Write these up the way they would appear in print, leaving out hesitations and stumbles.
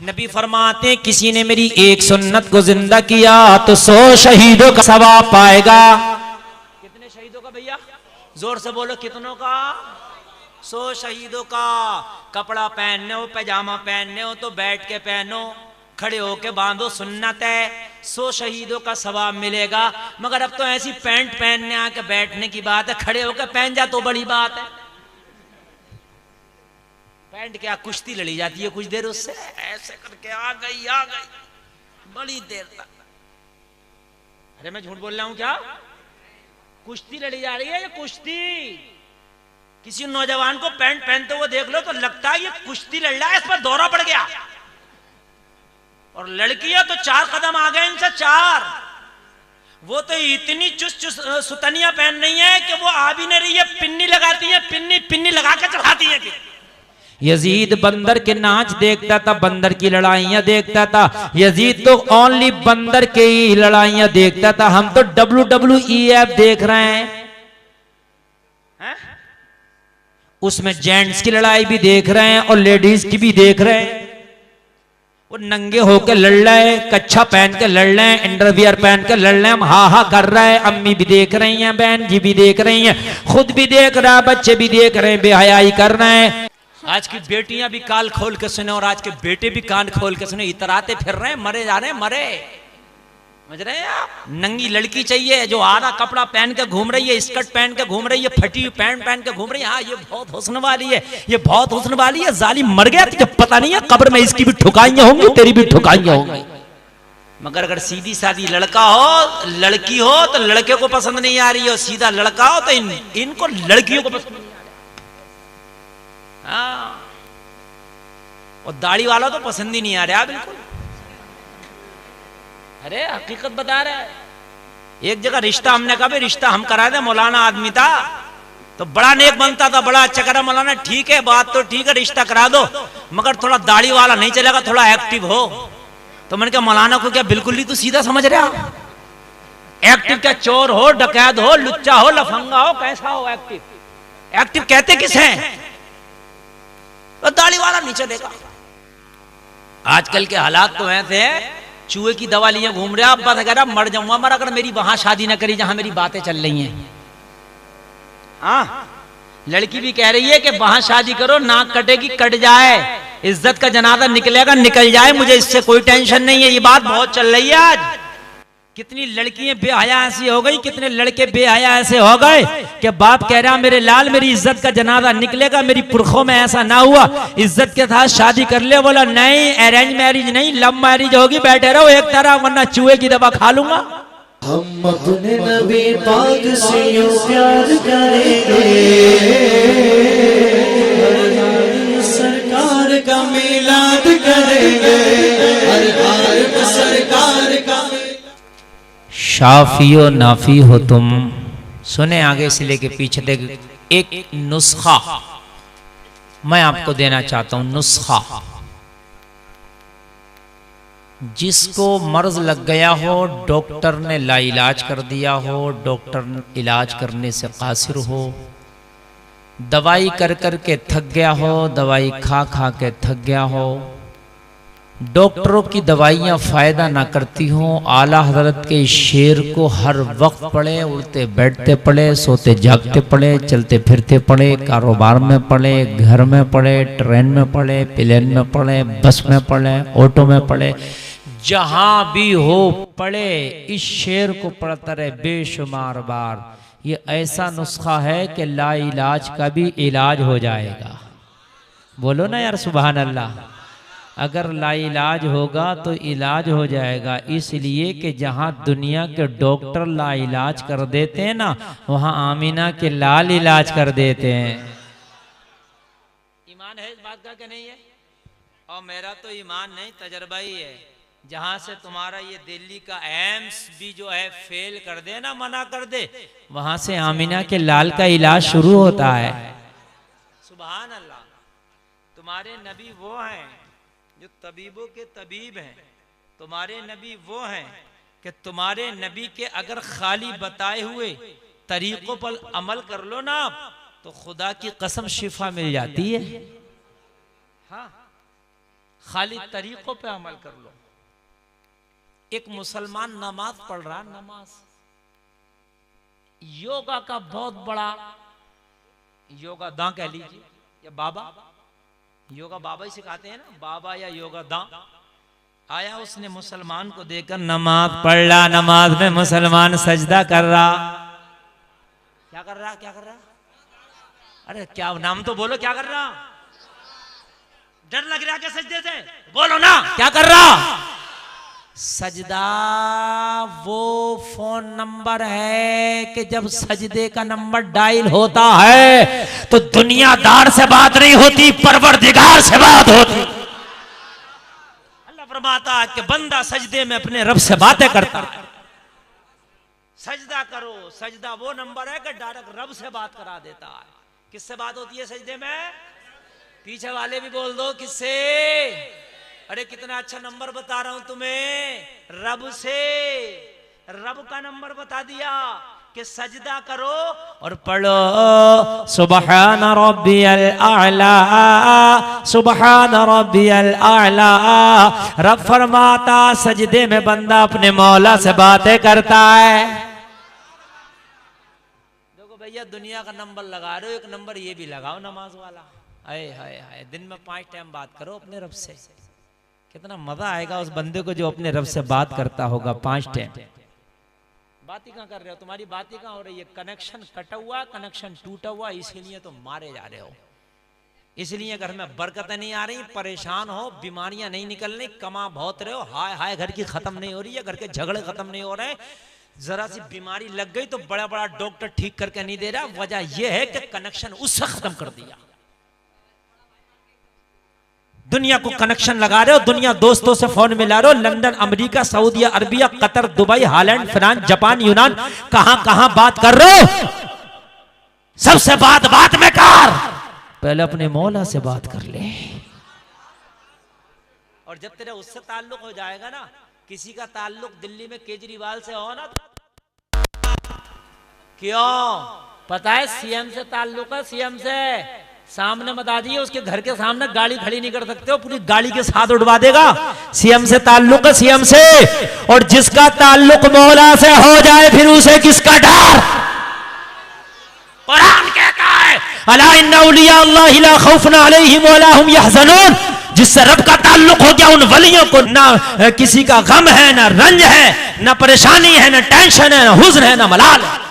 नबी फरमाते हैं किसी ने मेरी एक सुन्नत को जिंदा किया तो 100 शहीदों का सवाब पाएगा। कितने शहीदों का भैया? जोर से बोलो, कितनों का? 100 शहीदों का। कपड़ा पहनने हो, पैजामा पहनने हो तो बैठ के पहनो, खड़े होके बांधो, सुन्नत है। 100 शहीदों का सवाब मिलेगा। मगर अब तो ऐसी पैंट पहनने आके बैठने की बात है, खड़े होकर पहन जा तो बड़ी बात है। पैंट क्या कुश्ती लड़ी जाती है कुछ देर उससे, ऐसे करके आ गई बड़ी देर तक। अरे मैं झूठ बोल रहा हूं क्या? कुश्ती लड़ी जा रही है ये कुश्ती। किसी नौजवान को पैंट पहनते हुए देख लो तो लगता है ये कुश्ती लड़ रहा है, इस पर दौरा पड़ गया। और लड़कियां तो 4 कदम आ गए इनसे, 4। वो तो इतनी चुस्त सुतनियां पहन रही है कि वो आ भी नहीं रही है, पिन्नी लगाती है, पिन्नी लगा के चढ़ाती है। यजीद बंदर के नाच देखता था, बंदर की लड़ाइयां देखता था। यजीद तो ओनली बंदर के ही लड़ाइयां देखता था। हम तो WWEF देख रहे हैं, उसमें जेंट्स की लड़ाई भी देख रहे हैं और लेडीज की भी देख रहे हैं। वो नंगे होकर लड़ रहे हैं, कच्छा पहन के लड़ रहे हैं, अंडरवियर पहन के लड़ रहे हैं, हम हा कर रहे हैं। अम्मी भी देख रही हैं, बहन जी भी देख रही हैं, खुद भी देख रहा है, बच्चे भी देख रहे हैं, बेहयाई कर रहे हैं। आज की बेटियां भी कान खोल के सुने और आज के बेटे भी कान खोल के सुने, इतराते फिर रहे हैं, मरे जा रहे हैं, मरे। समझ रहे हैं आप? नंगी लड़की चाहिए जो आधा कपड़ा पहन के घूम रही है, स्कर्ट पहन के घूम रही है, फटी हुई पैंट पहन के घूम रही है। हाँ ये बहुत हुस्न वाली है, ये बहुत हुस्न वाली है। जालिम मर गया तुझे पता नहीं है, कब्र में इसकी भी ठुकाइयां होंगी, तेरी भी ठुकाइयां होंगी। मगर अगर सीधी सादी लड़का हो, लड़की हो तो लड़के को पसंद नहीं आ रही हो, सीधा लड़का हो तो इनको लड़कियों को पसंद। हाँ, और दाढ़ी वाला तो पसंद ही नहीं आ रहा बिल्कुल। अरे हकीकत बता रहा है। एक जगह रिश्ता हमने कहा, रिश्ता हम करा दे, मौलाना आदमी था तो बड़ा नेक बनता था, बड़ा अच्छा करा। मौलाना ठीक है, बात तो ठीक है, रिश्ता करा दो, मगर थोड़ा दाढ़ी वाला नहीं चलेगा, थोड़ा एक्टिव हो। तो मैंने कहा मौलाना को क्या बिल्कुल ही तू सीधा समझ रहा? एक्टिव क्या? चोर हो, डकैत हो, लुच्चा हो, लफंगा हो, कैसा हो एक्टिव? एक्टिव कहते किस हैं? तो दाढ़ी वाला नहीं चलेगा। आजकल के हालात तो ऐसे हैं, चूहे की दवा लिए घूम रहे, अब्बा वगैरह मर जाऊंगा मर अगर मेरी वहां शादी न करी जहां मेरी बातें चल रही हैं। हाँ, लड़की भी कह रही है कि वहां शादी करो, नाक कटेगी कट जाए, इज्जत का जनाजा निकलेगा निकल जाए, मुझे इससे कोई टेंशन नहीं है। ये बात बहुत चल रही है आज। कितनी लड़कियां बेहया ऐसी हो गई, कितने लड़के बेहया ऐसे हो गए कि बाप कह रहा मेरे लाल मेरी इज्जत का जनाजा निकलेगा, मेरी पुरखों में ऐसा ना हुआ, इज्जत के साथ शादी कर ले। बोला नहीं, अरेंज मैरिज नहीं, लव मैरिज होगी, बैठे रहो एक तरह, वरना चूहे की दवा खा लूंगा। हम अपने नबी पाक से यूं प्यार करेंगे, सरकार का मिलाद करेंगे, हर हाल में सरकार का। शाफियो नाफी हो तुम। सुने आगे से लेके पीछे तक एक नुस्खा मैं आपको देना चाहता हूं। नुस्खा, जिसको मर्ज लग गया हो, डॉक्टर ने लाइलाज कर दिया हो, डॉक्टर इलाज करने से कासिर हो, दवाई कर कर के थक गया हो, दवाई खा खा के थक गया हो, डॉक्टरों की दवाइयाँ फ़ायदा ना करती हों, आला हजरत के शेर को हर वक्त पढ़े, उड़ते बैठते पढ़े, सोते जागते पढ़े, चलते फिरते पढ़े, कारोबार में पढ़े, घर में पढ़े, ट्रेन में पढ़े, प्लेन में पढ़े, बस में पढ़े, ऑटो में पढ़े, जहाँ भी हो पढ़े, इस शेर को पढ़ता रहे बेशुमार बार। ये ऐसा नुस्खा है कि ला इलाज का भी इलाज हो जाएगा। बोलो ना यार सुभान अल्लाह। अगर लाइलाज होगा तो इलाज हो जाएगा, इसलिए कि जहाँ दुनिया के डॉक्टर लाइलाज कर देते हैं ना, वहाँ आमीना के लाल इलाज कर देते हैं। ईमान है इस बात का कि नहीं है? और मेरा तो ईमान नहीं, तजर्बा ही है। जहाँ से तुम्हारा ये दिल्ली का एम्स भी जो है फेल कर दे ना, मना कर दे, वहाँ से आमीना के लाल का इलाज शुरू होता है। सुभान अल्लाह। तुम्हारे नबी वो हैं जो तबीबों के तबीब हैं, तुम्हारे नबी वो हैं कि तुम्हारे नबी के अगर खाली बताए हुए तरीकों पर अमल कर लो ना तो खुदा की कसम शिफा मिल जाती है। हाँ, खाली तरीकों पे अमल कर लो। एक मुसलमान नमाज पढ़ रहा, नमाज योगा का बहुत बड़ा योगा दां कह लीजिए या बाबा, योगा बाबा ही सिखाते हैं ना, बाबा या योगा दां। आया उसने मुसलमान को देखकर नमाज पढ़ रहा, नमाज में मुसलमान सजदा कर रहा। क्या कर रहा, क्या कर रहा? अरे क्या नाम तो बोलो, क्या कर रहा? डर लग रहा क्या सजदे से? बोलो ना, क्या कर रहा? सजदा वो फोन नंबर है कि जब सजदे का नंबर डायल होता है तो दुनियादार से बात नहीं होती, परवरदिगार से बात होती। अल्लाह फरमाता है कि बंदा सजदे में अपने रब से बातें करता है। सजदा करो, सजदा वो नंबर है कि डायरेक्ट रब से बात करा देता है। किससे बात होती है सजदे में? पीछे वाले भी बोल दो, किससे? अरे कितना अच्छा नंबर बता रहा हूं तुम्हें, रब से। रब का नंबर बता दिया कि सजदा करो और पढ़ो सुबहान रब्बियल आला, सुबहान रब्बियल आला। रब फरमाता सजदे में बंदा अपने मौला से बातें करता है। देखो भैया, दुनिया का नंबर लगा रहे हो, एक नंबर ये भी लगाओ नमाज वाला। हाय हाय हाय, दिन में 5 टाइम बात करो अपने रब से। कितना मजा आएगा उस बंदे को जो अपने रब से बात करता होगा 5 टाइम। बात ही कहां कर रहे हो, तुम्हारी बात ही कहां हो रही है? कनेक्शन कटा हुआ, कनेक्शन टूटा हुआ, इसीलिए तो मारे जा रहे हो। इसलिए घर में बरकतें नहीं आ रही, परेशान हो, बीमारियां नहीं निकल रही, कमा बहुत रहे हो, हाय हाय घर की खत्म नहीं हो रही है, घर के झगड़े खत्म नहीं हो रहे। जरा सी बीमारी लग गई तो बड़ा बड़ा डॉक्टर ठीक करके नहीं दे रहा। वजह यह है कि कनेक्शन उससे खत्म कर दिया। दुनिया को कनेक्शन लगा रहे हो, दुनिया दोस्तों से फोन मिला रहे हो, London, America, Saudi Arabia, Qatar, Dubai, Holland, France, Japan, यूनान, कहां कहां बात कर रहे हो। सबसे बात में कर, पहले अपने मौला से बात कर ले। और जब तेरा उससे ताल्लुक हो जाएगा ना, किसी का ताल्लुक दिल्ली में केजरीवाल से हो ना, क्यों पता है? सीएम से ताल्लुक है, सीएम से। सामने मत आ जाइए, उसके घर के सामने गाड़ी खड़ी नहीं कर सकते हो, पूरी गाड़ी के साथ उड़वा देगा। सीएम से ताल्लुक है, सीएम से। और जिसका ताल्लुक मौला से हो जाए फिर उसे किसका डर? कुरान कहता है अला इन्ना औलिया अल्लाह ला खौफुन अलैहिम वला हुम यहज़नून। जिससे रब का ताल्लुक हो गया, उन वलियों को ना किसी का गम है, ना रंज है, ना परेशानी है, ना टेंशन है, ना हुज़्न है, ना मलाल है।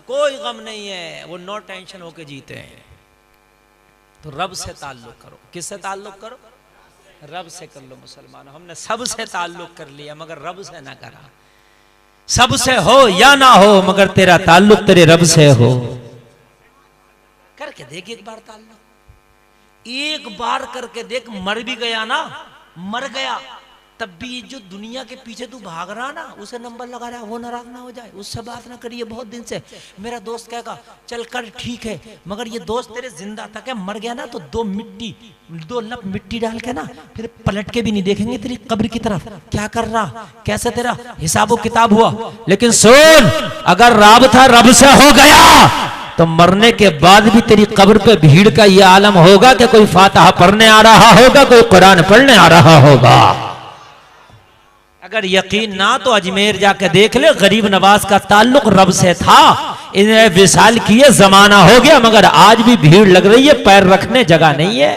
कोई गम नहीं है, वो नो टेंशन होके जीते हैं। तो रब से ताल्लुक करो। किससे ताल्लुक करो? रब से कर लो। मुसलमान हमने सब से ताल्लुक कर लिया मगर रब से ना करा। सब से हो या ना हो मगर तेरा ताल्लुक तेरे रब से हो। करके देख एक बार ताल्लुक, एक बार करके देख। मर भी गया ना, मर गया तब भी जो दुनिया के पीछे तू भाग रहा ना, उसे नंबर लगा रहा, वो नाराज ना हो जाए, उससे बात ना करिए बहुत दिन से। मेरा दोस्त कहेगा चल कर ठीक है, मगर ये दोस्त तेरे जिंदा था क्या? मर गया ना तो 2 लप मिट्टी डाल के ना फिर पलट के भी नहीं देखेंगे तेरी कब्र की तरफ, क्या कर रहा, कैसे तेरा हिसाब किताब हुआ। लेकिन सुन, अगर राबता रब से हो गया तो मरने के बाद भी तेरी कब्र पे भीड़ का ये आलम होगा कि कोई फातिहा पढ़ने आ रहा होगा, कोई कुरान पढ़ने आ रहा होगा। अगर यकीन ना तो अजमेर जाके देख ले, गरीब नवाज का ताल्लुक रब से था। इन्हें विसाल किए जमाना हो गया मगर आज भी भीड़ लग रही है, पैर रखने जगह नहीं है।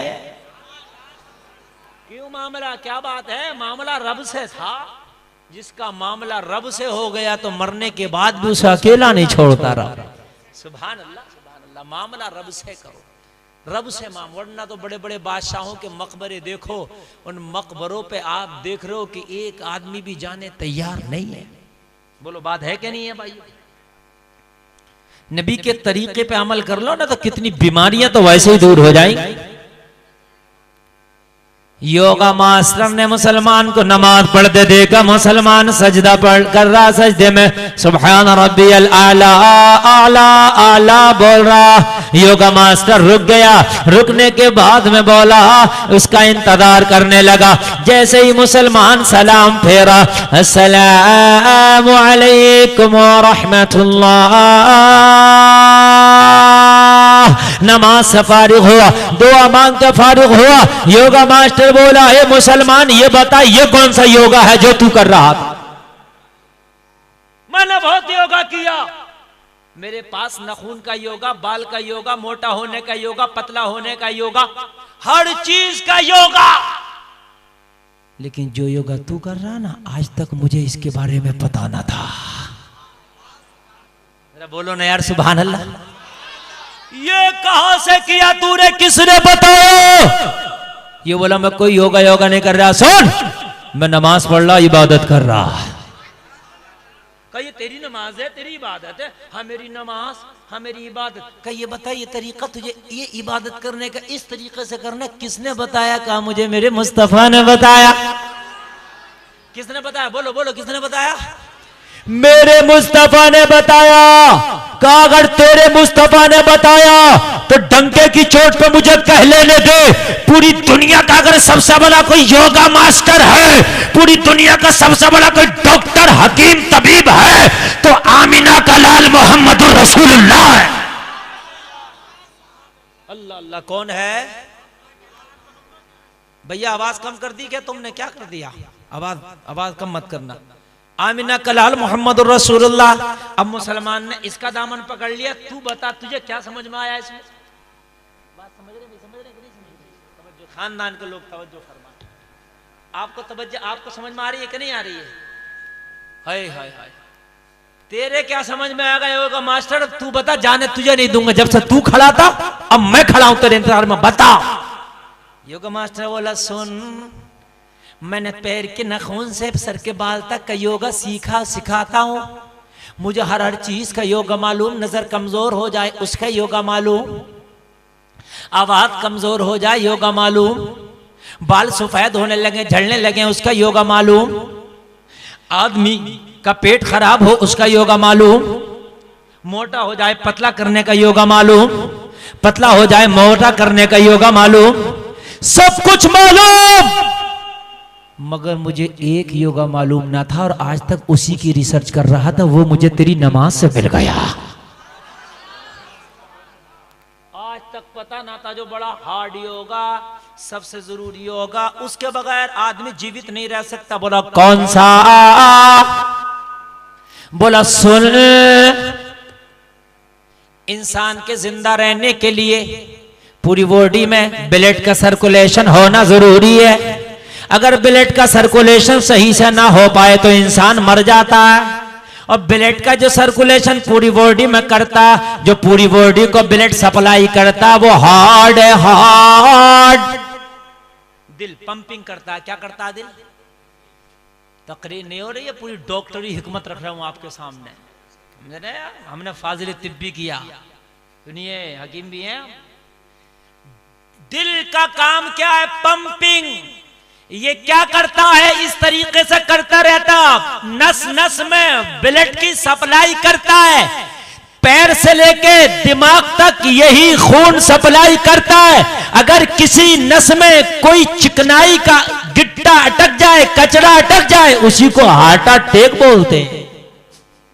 क्यों? मामला क्या बात है? मामला रब से था। जिसका मामला रब से हो गया तो मरने के बाद भी उसे अकेला नहीं छोड़ता रब। सुभान अल्लाह, सुभान अल्लाह। मामला रब से करो, रब से माम। वरना तो बड़े बड़े बादशाहों के मकबरे देखो, उन मकबरों पे आप देख रहे हो कि एक आदमी भी जाने तैयार नहीं है। बोलो बात है कि नहीं है भाई? नबी के तरीके पे अमल कर लो ना तो कितनी बीमारियां तो वैसे ही दूर हो जाएंगी। योगा मास्टर ने मुसलमान को नमाज पढ़ते देखा, मुसलमान सजदा पढ़ कर रहा, सजदे में सुभान रब्बियल आला आला आला बोल रहा। योगा मास्टर रुक गया, रुकने के बाद में बोला, उसका इंतजार करने लगा। जैसे ही मुसलमान सलाम फेरा, अस्सलामु अलैकुम व रहमतुल्लाह, नमाज से फारिग हुआ, दुआ मांग के फारिग हुआ। योगा मास्टर फिर बोला, हे मुसलमान ये बता, ये कौन सा योगा है जो तू कर रहा था? मैंने बहुत योगा किया, मेरे पास नाखून का योगा, बाल का योगा, मोटा होने का योगा, पतला होने का योगा, हर चीज का योगा। लेकिन जो योगा तू कर रहा ना, आज तक मुझे इसके बारे में पता ना था। जरा बोलो ना यार, सुभान अल्लाह। ये कहां से किया तूने, किसने बताया? ये बोला मैं कोई योगा योगा नहीं कर रहा, सुन मैं नमाज पढ़ रहा, इबादत कर रहा। ये तेरी नमाज है, तेरी इबादत है। हाँ मेरी नमाज, हाँ मेरी इबादत। कही ये बता, ये तरीका तुझे ये इबादत करने का इस तरीके से करना किसने बताया? कहा मुझे मेरे मुस्तफा ने बताया। किसने बताया? बोलो बोलो, किसने बताया? मेरे मुस्तफा ने बताया। कहा अगर तेरे मुस्तफा ने बताया तो डंके की चोट पे मुझे कह लेने दे, पूरी दुनिया का अगर सबसे बड़ा कोई योगा मास्टर है, पूरी दुनिया का सबसे बड़ा कोई डॉक्टर, हकीम, तबीब है तो आमिना का लाल मोहम्मद रसूलुल्लाह है। अल्लाह अल्लाह, कौन है? भैया आवाज कम कर दी क्या तुमने? क्या कर दिया? आवाज कम मत करना। आमिना कलाल मोहम्मद रसूलुल्लाह। अब मुसलमान ने इसका दामन पकड़ लिया। तू बता तुझे क्या समझ में आया इसमें? बात समझ रहे नहीं? समझ रहे कि नहीं समझ रहे? तवज्जो, खानदान के लोग तवज्जो फरमा। आपको तवज्जो, आपको समझ में आ रही है कि नहीं आ रही है? हाय हाय हाय, तेरे क्या समझ में आ गया होगा मास्टर? तू बता, जाने तुझे नहीं दूंगा। जब से तू खड़ा था अब मैं खड़ा हूं तेरे इंतजार में, बता। योगा मास्टर बोला, सुन मैंने पैर के नाखून से सर के बाल तक का योगा सीखा, सिखाता हूं। मुझे हर चीज का योगा मालूम। नजर कमजोर हो जाए उसका योगा मालूम, आवाज कमजोर हो जाए योगा मालूम, बाल सफेद होने लगे, झड़ने लगे उसका योगा मालूम, आदमी का पेट खराब हो उसका योगा मालूम, मोटा हो जाए पतला करने का योगा मालूम, पतला हो जाए मोटा करने का योगा मालूम, सब कुछ मालूम। मगर मुझे एक योगा मालूम ना था और आज तक उसी की रिसर्च कर रहा था, वो मुझे तेरी नमाज से मिल गया। आज तक पता ना था जो बड़ा हार्ड योगा, सबसे जरूरी योगा, उसके बगैर आदमी जीवित नहीं रह सकता। बोला कौन सा? बोला सुन, इंसान के जिंदा रहने के लिए पूरी बॉडी में ब्लड का सर्कुलेशन होना जरूरी है। अगर ब्लड का सर्कुलेशन सही से ना हो पाए तो इंसान मर जाता है। और ब्लड का जो सर्कुलेशन पूरी बॉडी में करता, जो पूरी बॉडी को ब्लड सप्लाई करता, वो हार्ट है, हार्ट। दिल पंपिंग करता है। क्या करता है दिल? तकरीर नहीं हो रही है, पूरी डॉक्टरी हिकमत रख रहा हूं आपके सामने। समझ रहे हैं? हमने फाजिल तिब्बी किया, सुनिए हकीम भी हैं। दिल का काम क्या है? पंपिंग। ये क्या करता है? इस तरीके से करता रहता, नस नस में ब्लड की सप्लाई करता है। पैर से लेके दिमाग तक यही खून सप्लाई करता है। अगर किसी नस में कोई चिकनाई का गिट्टा अटक जाए, कचरा अटक जाए, उसी को हार्ट अटैक बोलते हैं।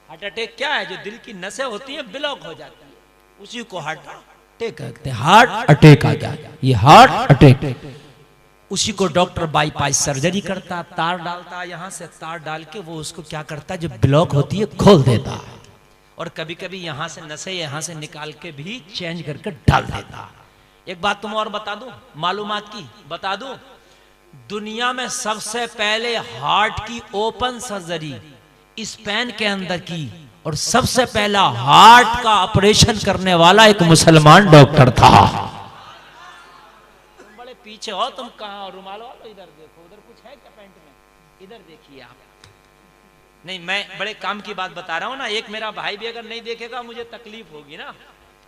हार्ट अटैक क्या है? जो दिल की नसें होती हैं ब्लॉक हो जाती है, उसी को हार्ट अटैक कहते हैं। हार्ट अटैक आ गया, ये हार्ट अटैक। उसी को डॉक्टर बाईपास सर्जरी करता, तार डालता, यहां से तार डाल के वो उसको क्या करता है, जो ब्लॉक होती है खोल देता है। और कभी कभी यहां से नसें यहां से निकाल के भी चेंज करके डाल देता। एक बात तुम और बता दूं, मालूमात की बता दूं, दुनिया में सबसे पहले हार्ट की ओपन सर्जरी स्पेन के अंदर की, और सबसे पहला हार्ट का ऑपरेशन करने वाला एक मुसलमान डॉक्टर था। तुम बड़े पीछे हो, तुम कहां? रुमाल वालो इधर देखो, उधर कुछ है क्या पैंट में? इधर देखिए आप। नहीं, मैं बड़े काम की बात बता रहा हूं ना। एक मेरा भाई भी अगर नहीं देखेगा मुझे तकलीफ होगी ना।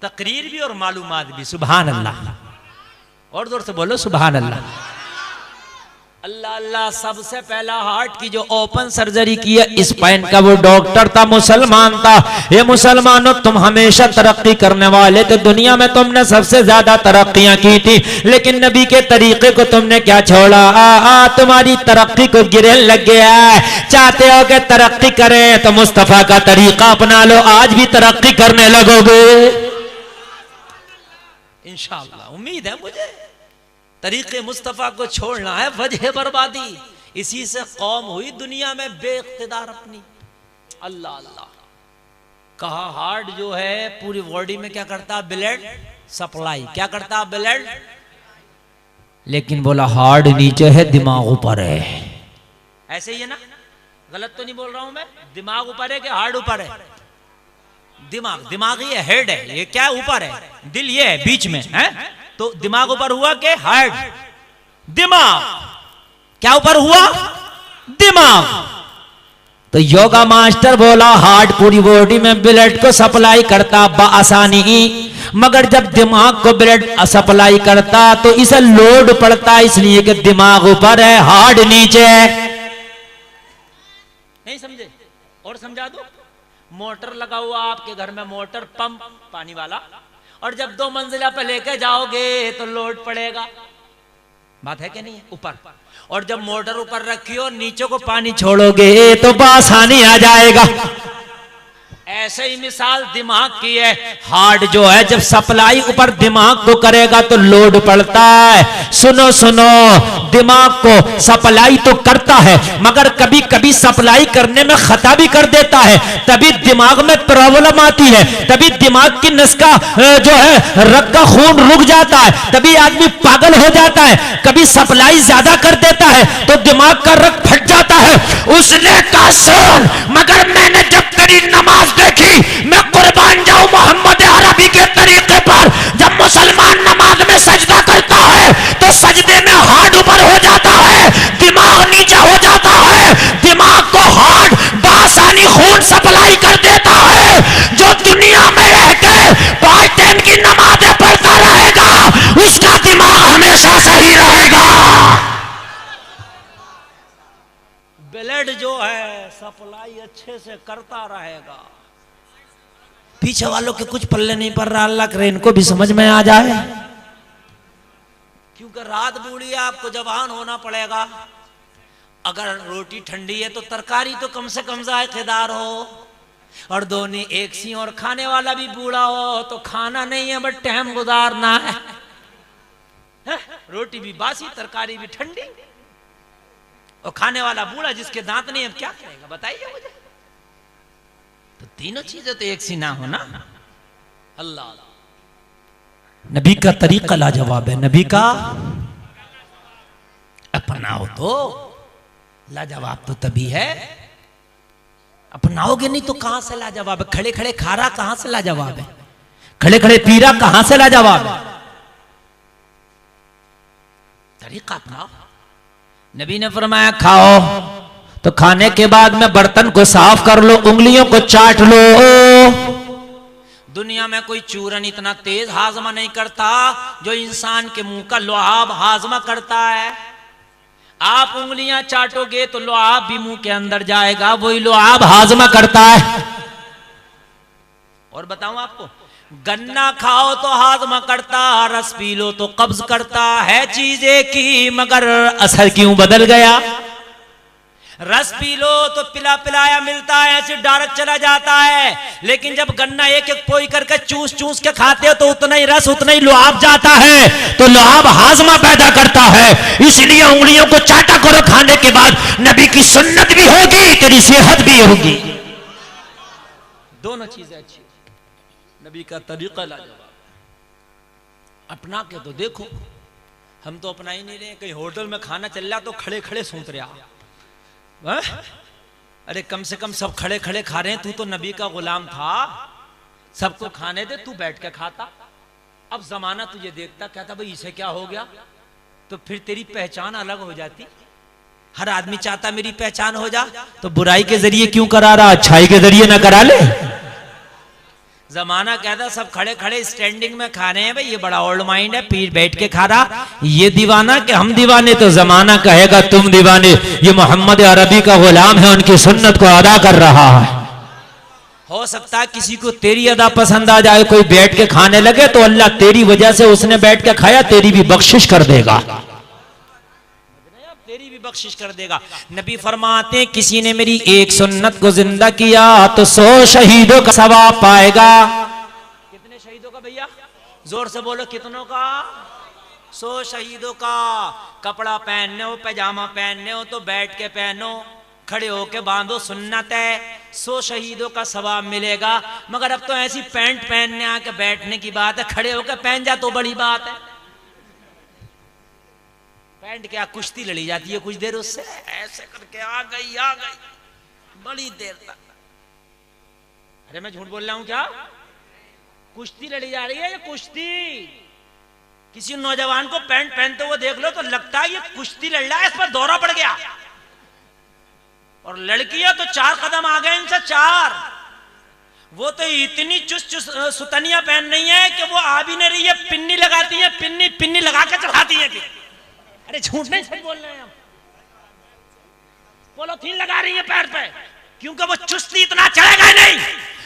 तकरीर भी और मालूमात भी। सुभान अल्लाह, और जोर से बोलो सुभान अल्लाह। अल्लाह अल्लाह। सबसे पहला हार्ट की जो ओपन सर्जरी की है, स्पेन का वो डॉक्टर था, मुसलमान था। ये मुसलमानों, तुम हमेशा तरक्की करने वाले थे, दुनिया में तुमने सबसे ज्यादा तरक्कियां की थी, लेकिन नबी के तरीके को तुमने क्या छोड़ा? तुम्हारी तरक्की को गिरेन लग गया है। चाहते हो कि तरक्की करें तो मुस्तफा का तरीका अपना लो, आज भी तरक्की करने लगोगे इंशाअल्लाह। उम्मीद है मुझे। तरीके मुस्तफ़ा को छोड़ना है वजह बर्बादी। इसी से कौम हुई दुनिया में बेइख्तिदार अपनी। अल्लाह अल्लाह। कहा हार्ट जो है पूरी बॉडी में क्या करता है? Blood supply. क्या करता है? ब्लड। लेकिन बोला हार्ट नीचे है, दिमाग ऊपर है। ऐसे ही है ना? गलत तो नहीं बोल रहा हूं मैं? दिमाग ऊपर है कि हार्ट ऊपर है? दिमाग, दिमाग ही है, हेड है। ये क्या ऊपर है? दिल ये है बीच में है। तो दिमाग ऊपर हुआ कि हार्ट? दिमाग। क्या ऊपर हुआ? दिमाग। तो योगा मास्टर बोला हार्ट पूरी बॉडी में ब्लड को सप्लाई करता बआसानी, मगर जब दिमाग को ब्लड सप्लाई करता तो इसे लोड पड़ता, इसलिए कि दिमाग ऊपर है, हार्ट नीचे है। नहीं समझे? और समझा दो। मोटर लगा हुआ आपके घर में, मोटर पंप पानी वाला, और जब 2 मंजिला पे लेके जाओगे तो लोड पड़ेगा। बात है कि नहीं है? ऊपर। और जब मोटर ऊपर रखी हो, नीचे को पानी छोड़ोगे तो आसानी आ जाएगा। ऐसे ही मिसाल दिमाग की है। हार्ट जो है जब सप्लाई ऊपर दिमाग को करेगा तो लोड पड़ता है। सुनो सुनो, दिमाग को सप्लाई तो करता है, मगर कभी कभी सप्लाई करने में खता भी कर देता है। तभी दिमाग में प्रॉब्लम आती है, तभी दिमाग की नस का जो है रग का खून रुक जाता है, तभी आदमी पागल हो जाता है। कभी सप्लाई ज्यादा कर देता है तो दिमाग का रग फट जाता है। उसने कहा सुन, मगर मैंने जब तेरी नमाज देखी, मैं कुर्बान जाऊं मोहम्मद अरबी के तरीके पर, जब मुसलमान नमाज में सजदा करता है तो सजदे में हार्ट ऊपर हो जाता है, दिमाग नीचे हो जाता है। दिमाग को हार्ट बासानी खून सप्लाई कर देता है। जो दुनिया में रह के 5 टाइम की नमाजें पढ़ता रहेगा, उसका दिमाग हमेशा सही रहेगा। ब्लड जो है सप्लाई अच्छे से करता रहेगा। पीछे वालों के कुछ पल्ले नहीं पड़ रहा, अल्लाह करे इनको भी समझ में आ जाए। क्योंकि रात बूढ़ी है, आपको जवान होना पड़ेगा। अगर रोटी ठंडी है तो तरकारी तो कम से कम जायकेदार हो, और दोनों एक सी, और खाने वाला भी बूढ़ा हो तो खाना नहीं है बट टाइम गुजारना है। रोटी भी बासी, तरकारी भी ठंडी, और खाने वाला बूढ़ा जिसके दांत नहीं, अब क्या करेगा बताइए मुझे? तो तीनों चीजें तो एक सी ना हो ना। अल्लाह। नबी का तरीका लाजवाब है, नबी का अपनाओ तो लाजवाब तो तभी है। अपनाओगे नहीं तो कहां से लाजवाब है? खड़े खड़े खारा कहां से लाजवाब है? खड़े खड़े पीरा कहां से लाजवाब है? तरीका अपनाओ। नबी ने फरमाया खाओ तो खाने के बाद में बर्तन को साफ कर लो, उंगलियों को चाट लो। दुनिया में कोई चूरन इतना तेज हाजमा नहीं करता जो इंसान के मुंह का लुआब हाजमा करता है। आप उंगलियां चाटोगे तो लुआब भी मुंह के अंदर जाएगा, वही लुआब हाजमा करता है। और बताऊं आपको, गन्ना खाओ तो हाजमा करता, रस पी लो तो कब्ज करता है। चीजें की मगर असर क्यों बदल गया? रस पी लो तो पिला पिलाया मिलता है, ऐसे डायरेक्ट चला जाता है। लेकिन जब गन्ना एक एक पोई करके चूस चूस के खाते हो तो उतना ही रस उतना ही लुआब जाता है, तो लुआब हाजमा पैदा करता है। इसलिए उंगलियों को चाटा करो खाने के बाद, नबी की सुन्नत भी होगी, तेरी सेहत भी होगी। दोनों चीजें अच्छी। नबी का तरीका लाजवाब। अपना के तो देखो, हम तो अपना ही नहीं रहे। कहीं होटल में खाना चल रहा तो खड़े खड़े सूंघ रहे आप। अरे कम से कम सब खड़े खड़े खा रहे हैं, तू तो नबी का गुलाम था, सबको खाने दे, तू बैठ के खाता। अब जमाना तुझे देखता, कहता भाई इसे क्या हो गया, तो फिर तेरी पहचान अलग हो जाती। हर आदमी चाहता मेरी पहचान हो जा, तो बुराई के जरिए क्यों करा रहा, अच्छाई के जरिए ना करा ले। जमाना कहता सब खड़े खड़े स्टैंडिंग में खा रहे हैं, भाई ये बड़ा ओल्ड माइंड है, पीठ बैठ के खा रहा, ये दीवाना कि हम दीवाने, तो जमाना कहेगा तुम दीवाने। ये मोहम्मद अरबी का गुलाम है, उनकी सुन्नत को अदा कर रहा है। हो सकता है किसी को तेरी अदा पसंद आ जाए, कोई बैठ के खाने लगे तो अल्लाह तेरी वजह से उसने बैठ के खाया, तेरी भी बख्शिश कर देगा, तेरी भी बख्शिश कर देगा। नबी फरमाते हैं किसी ने मेरी एक सुन्नत को जिंदा किया तो 100 शहीदों का सवाब पाएगा। कितने शहीदों का भैया? जोर से बोलो, कितनों का? सो शहीदों का कपड़ा पहनने हो, पैजामा पहनने हो तो बैठ के पहनो, खड़े होके बांधो, सुन्नत है। सो शहीदों का सवाब मिलेगा। मगर अब तो ऐसी पैंट पहनने आके बैठने की बात है, खड़े होके पहन जा तो बड़ी बात है। पैंट क्या कुश्ती लड़ी जाती है कुछ देर उससे, ऐसे करके आ गई बड़ी देर तक। अरे मैं झूठ बोल रहा हूं क्या? कुश्ती लड़ी जा रही है ये कुश्ती। किसी नौजवान को पैंट पहनते हुए देख लो तो लगता है ये कुश्ती लड़ रहा है, इस पर दौरा पड़ गया। और लड़कियां तो 4 कदम आ गए इनसे 4। वो तो इतनी चुस्त सुतनियां पहन रही है कि वो आ भी नहीं रही है, पिन्नी लगाती है, पिन्नी लगा के चढ़ाती है। अरे झूठ नहीं सच बोल रहे हैं हम। पॉलिथीन लगा रही है पैर पे, क्योंकि वो चुस्ती इतना चढ़ेगा नहीं।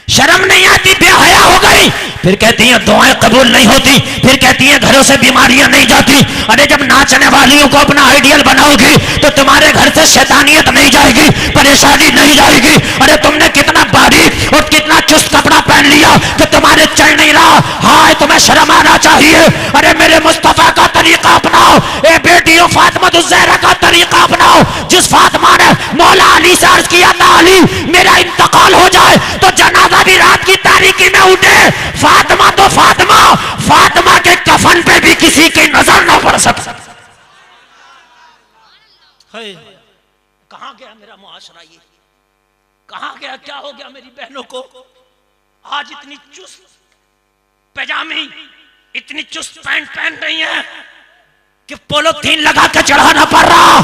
शर्म नहीं आती, बेहया हो गई। फिर कहती हैं दुआएं कबूल नहीं होती, फिर कहती हैं घरों से बीमारियां नहीं जाती। अरे जब नाचने वालियों को अपना आइडियल बनाओगी तो तुम्हारे घर से शैतानियत नहीं जाएगी, परेशानी नहीं जाएगी। अरे तुमने कितना बारीक और कितना चुस्त कपड़ा पहन लिया कि तुम्हारे चल नहीं रहा। हाय तुम्हें शर्म आना चाहिए। अरे मेरे मुस्तफा का तरीका अपनाओ। ए बेटियों, फातिमा ज़हरा का तरीका अपनाओ। जिस फातिमा ने मौला अली से अर्ज किया था अली मेरा इंतकाल हो जाए तो जनाजा भी रात की तारीकी में उठे। फातिमा तो फातिमा के कफन पे भी किसी की नजर ना पड़ सकती। कहां गया मेरा मुआशरा? ये कहां गया? क्या हो गया मेरी बहनों को? आज इतनी चुस्त पैजामी, इतनी चुस्त पैंट पहन रही है कि पॉलिथीन लगा के चढ़ाना पड़ रहा।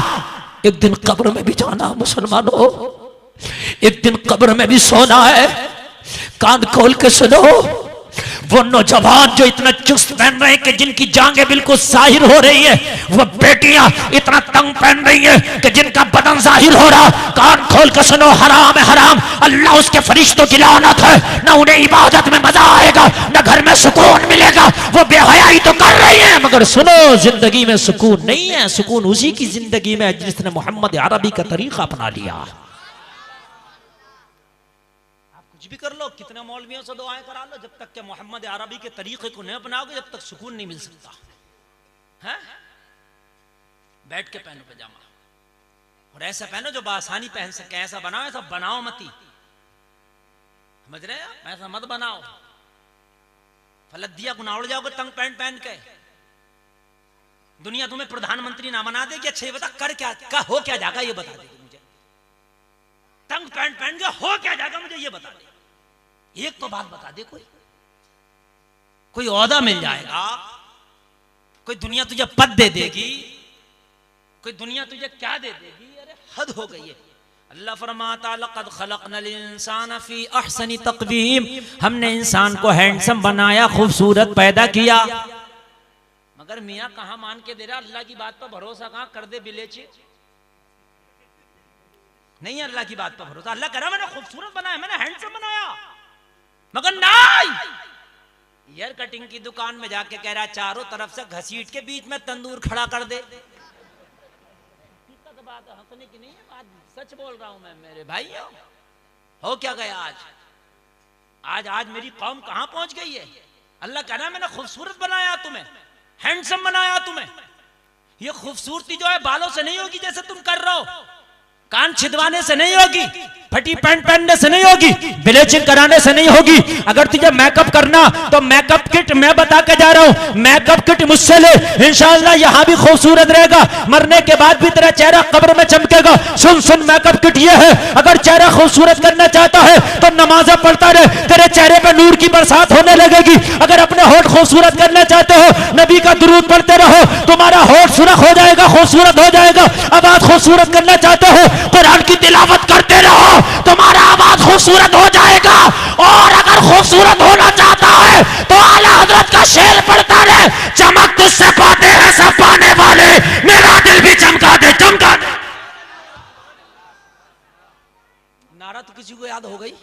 एक दिन कब्र में भी जाना मुसलमानों, एक दिन कब्र में भी सोना है। कान खोल के सुनो, वो नौजवान जो इतना चुस्त पहन रहे हैं कि जिनकी जांघें बिल्कुल जाहिर हो रही है, वो बेटियां इतना तंग पहन रही हैं कि जिनका बदन जाहिर हो रहा। कान खोल के सुनो, हराम है हराम। अल्लाह उसके फरिश्तों की लानत है। न उन्हें इबादत में मजा आएगा, न घर में सुकून मिलेगा। वो बेहयाई तो कर रही है, मगर सुनो जिंदगी में सुकून नहीं है। सुकून उसी की जिंदगी में जिसने मोहम्मद अरबी का तरीका अपना लिया। कुछ भी कर लो, कितने मौलवियों से दुआएं करा लो, जब तक के मोहम्मद अरबी के तरीके को नहीं अपनाओगे जब तक सुकून नहीं मिल सकता है। बैठ के पहनो पजामा, और ऐसा पहनो जो बासानी पहन सके। ऐसा बनाओ, ऐसा बनाओ मती, समझ रहे हैं? ऐसा मत बनाओ, फलदिया गुना उड़ जाओगे तंग पैंट पहन के। दुनिया तुम्हें प्रधानमंत्री ना बना देगी। अच्छा ये बता कर क्या हो क्या जाएगा, ये बता देगी मुझे। तंग पैंट पहन के हो क्या जाएगा मुझे ये बता दे। एक तो बात बता दे, कोई ओहदा मिल जाएगा, कोई दुनिया तुझे पद दे देगी, कोई दुनिया तुझे क्या दे देगी। अरे हद हो गई है। अल्लाह फरमाता लक़द खलक़नल इंसान फी अहसनि तक़वीम, हमने इंसान को हैंडसम बनाया, खूबसूरत पैदा किया। मगर मियाँ कहाँ मान के दे रहा, अल्लाह की बात पर भरोसा कहाँ कर दे बिलेचे। नहीं अल्लाह की बात पर भरोसा। अल्लाह कह रहा मैंने खूबसूरत बनाया, मैंने हैंडसम बनाया, मगर नहीं। हेयर कटिंग की दुकान में जाके कह रहा चारों तरफ से घसीट के बीच में तंदूर खड़ा कर दे। बात हंसने की नहीं है, बात सच बोल रहा हूं मैं मेरे भाइयों। हो क्या गया आज मेरी कौम कहां पहुंच गई है। अल्लाह कह रहा मैंने खूबसूरत बनाया तुम्हें, हैंडसम बनाया तुम्हें। ये खूबसूरती जो है बालों से नहीं होगी जैसे तुम कर रहे हो, कान छिदवाने से नहीं होगी, फटी पैंट पहनने से नहीं होगी, ब्लीचिंग कराने से नहीं होगी। अगर तुझे मेकअप करना तो मेकअप किट मैं बता के जा रहा हूं, मेकअप किट मुझसे ले, इंशाअल्लाह यहां भी खूबसूरत रहेगा, मरने के बाद भी तेरा चेहरा कब्र में चमकेगा। सुन मेकअप किट ये है, अगर चेहरा खूबसूरत करना चाहता है तो नमाज़ें पढ़ता रहे, तेरे चेहरे पे नूर की बरसात होने लगेगी। अगर अपने होठ खूबसूरत करना चाहते हो, नबी का दुरूद पढ़ते रहो, तुम्हारा होठ सुर्ख हो जाएगा, खूबसूरत हो जाएगा। आवाज खूबसूरत करना चाहते हो, कुरान की तिलावत करते रहो, तुम्हारा आवाज खूबसूरत हो जाएगा। और अगर खूबसूरत होना चाहता है तो आला हजरत का शेर पढ़ता रहे, चमक तुझसे पाते हैं सब पाने वाले, मेरा दिल भी चमका दे चमका दे। नारा तो किसी को याद हो गई,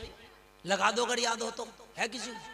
लगा दो अगर याद हो तो। है किसी को?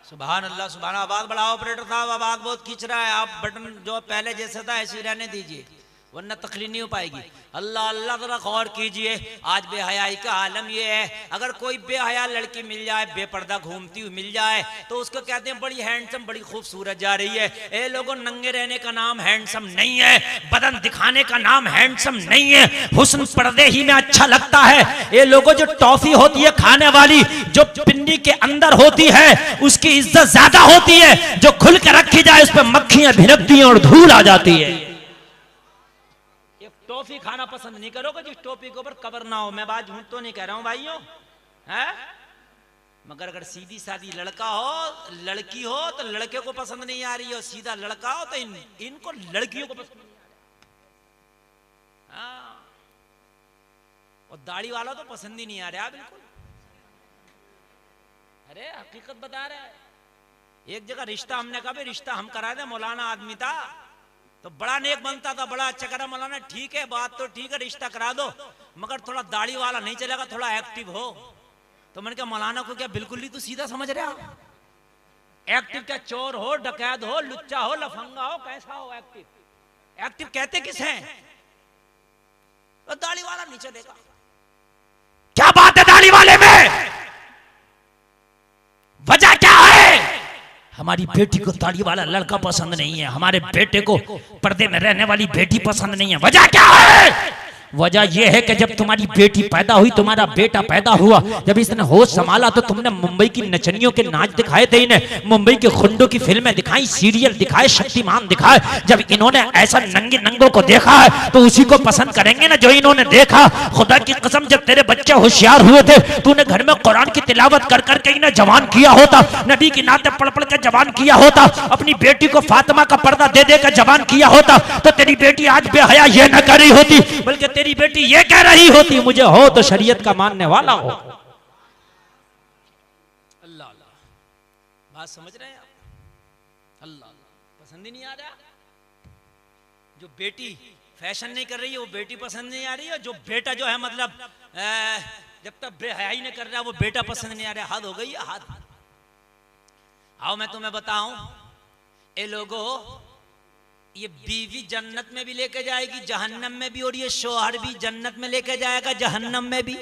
सुभान अल्लाह सुभान। आवाज बढ़ाओ ऑपरेटर साहब, आवाज बहुत खींच रहा है। आप बटन जो पहले जैसे था ऐसे रहने दीजिए, वरना तकरीर नहीं हो पाएगी। अल्लाह अल्लाह जरा गौर कीजिए, आज बेहयाई का आलम ये है, अगर कोई बेहया लड़की मिल जाए, बेपर्दा घूमती हुई मिल जाए, तो उसको कहते हैं बड़ी हैंडसम, बड़ी खूबसूरत जा रही है। ए लोगों, नंगे रहने का नाम हैंडसम नहीं है, बदन दिखाने का नाम हैंडसम नहीं है, हुस्न पर्दे ही में अच्छा लगता है। ये लोगों, जो टॉफी होती है खाने वाली, जो पिन्नी के अंदर होती है, उसकी इज्जत ज्यादा होती है। जो खुल के रखी जाए उस पर मक्खियां भिनकती हैं और धूल आ जाती है। टॉफी खाना पसंद नहीं करोगे जिस टॉफी के ऊपर कबर ना हो। मैं बात झूठ तो नहीं कह रहा हूं भाइयों, है? मगर अगर सीधी सादी लड़का हो, लड़की हो, तो लड़के को पसंद नहीं आ रही हो, सीधा लड़का हो तो इनको लड़कियों को पसंद नहीं आ रहा। और दाढ़ी वाला तो पसंद ही नहीं आ रहा बिल्कुल। अरे हकीकत बता रहा है। एक जगह रिश्ता हमने कहा, रिश्ता हम करा दे, मौलाना आदमी था तो बड़ा नेक बनता था, बड़ा अच्छा करा। मौलाना ठीक है, बात तो ठीक है, रिश्ता करा दो, मगर थोड़ा दाढ़ी वाला नहीं चलेगा, थोड़ा एक्टिव हो। तो मैंने कहा मौलाना को क्या बिल्कुल ही तू सीधा समझ रहा? एक्टिव क्या? चोर हो, डकैत हो, लुच्चा हो, लफंगा हो, कैसा हो एक्टिव? एक्टिव कहते किस हैं? तो दाढ़ी वाला नहीं चलेगा। क्या बात है दाढ़ी वाले में? वजह क्या है? हमारी बेटी को दाढ़ी वाला लड़का पसंद नहीं है, हमारे बेटे को पर्दे में रहने वाली बेटी पसंद नहीं है। वजह क्या है? वजह यह है कि जब तुम्हारी बेटी पैदा हुई, तुम्हारा बेटा पैदा हुआ, जब इसने होश संभाला तो तुमने मुंबई की नचनियों के नाच दिखाए थे, इन्हें मुंबई के खुंडों की फिल्में दिखाई, सीरियल दिखाए, शक्तिमान दिखाए। जब इन्होंने ऐसा नंगे नंगों को देखा है तो उसी को पसंद करेंगे ना जो इन्होंने देखा। खुदा की कसम, जब तेरे बच्चे होशियार हुए थे, तूने घर में कुरान की तिलावत कर करके इन्हें जवान किया होता, नबी की नाते पढ़ पढ़ के जवान किया होता, अपनी बेटी को फातिमा का पर्दा दे दे कर जवान किया होता, तो तेरी बेटी आज बेहया ये न कर रही होती, बल्कि तेरी बेटी ये कह रही होती मुझे हो तो शरीयत का मानने वाला हो। अल्लाह अल्लाह, बात समझ रहे हैं आप? अल्लाह अल्लाह, पसंद ही नहीं आ रहा। जो बेटी फैशन नहीं कर रही है वो बेटी पसंद नहीं आ रही है, जो बेटा जो है मतलब जब तक बेहयाई नहीं कर रहा वो बेटा पसंद नहीं आ रहा। हद हो गई है, हद। आओ मैं तुम्हें बताऊं, ए लोगों, ये बीवी जन्नत में भी लेके जाएगी, जहन्नम में भी, और ये शौहर भी जन्नत में लेके जाएगा, जहन्नम में भी।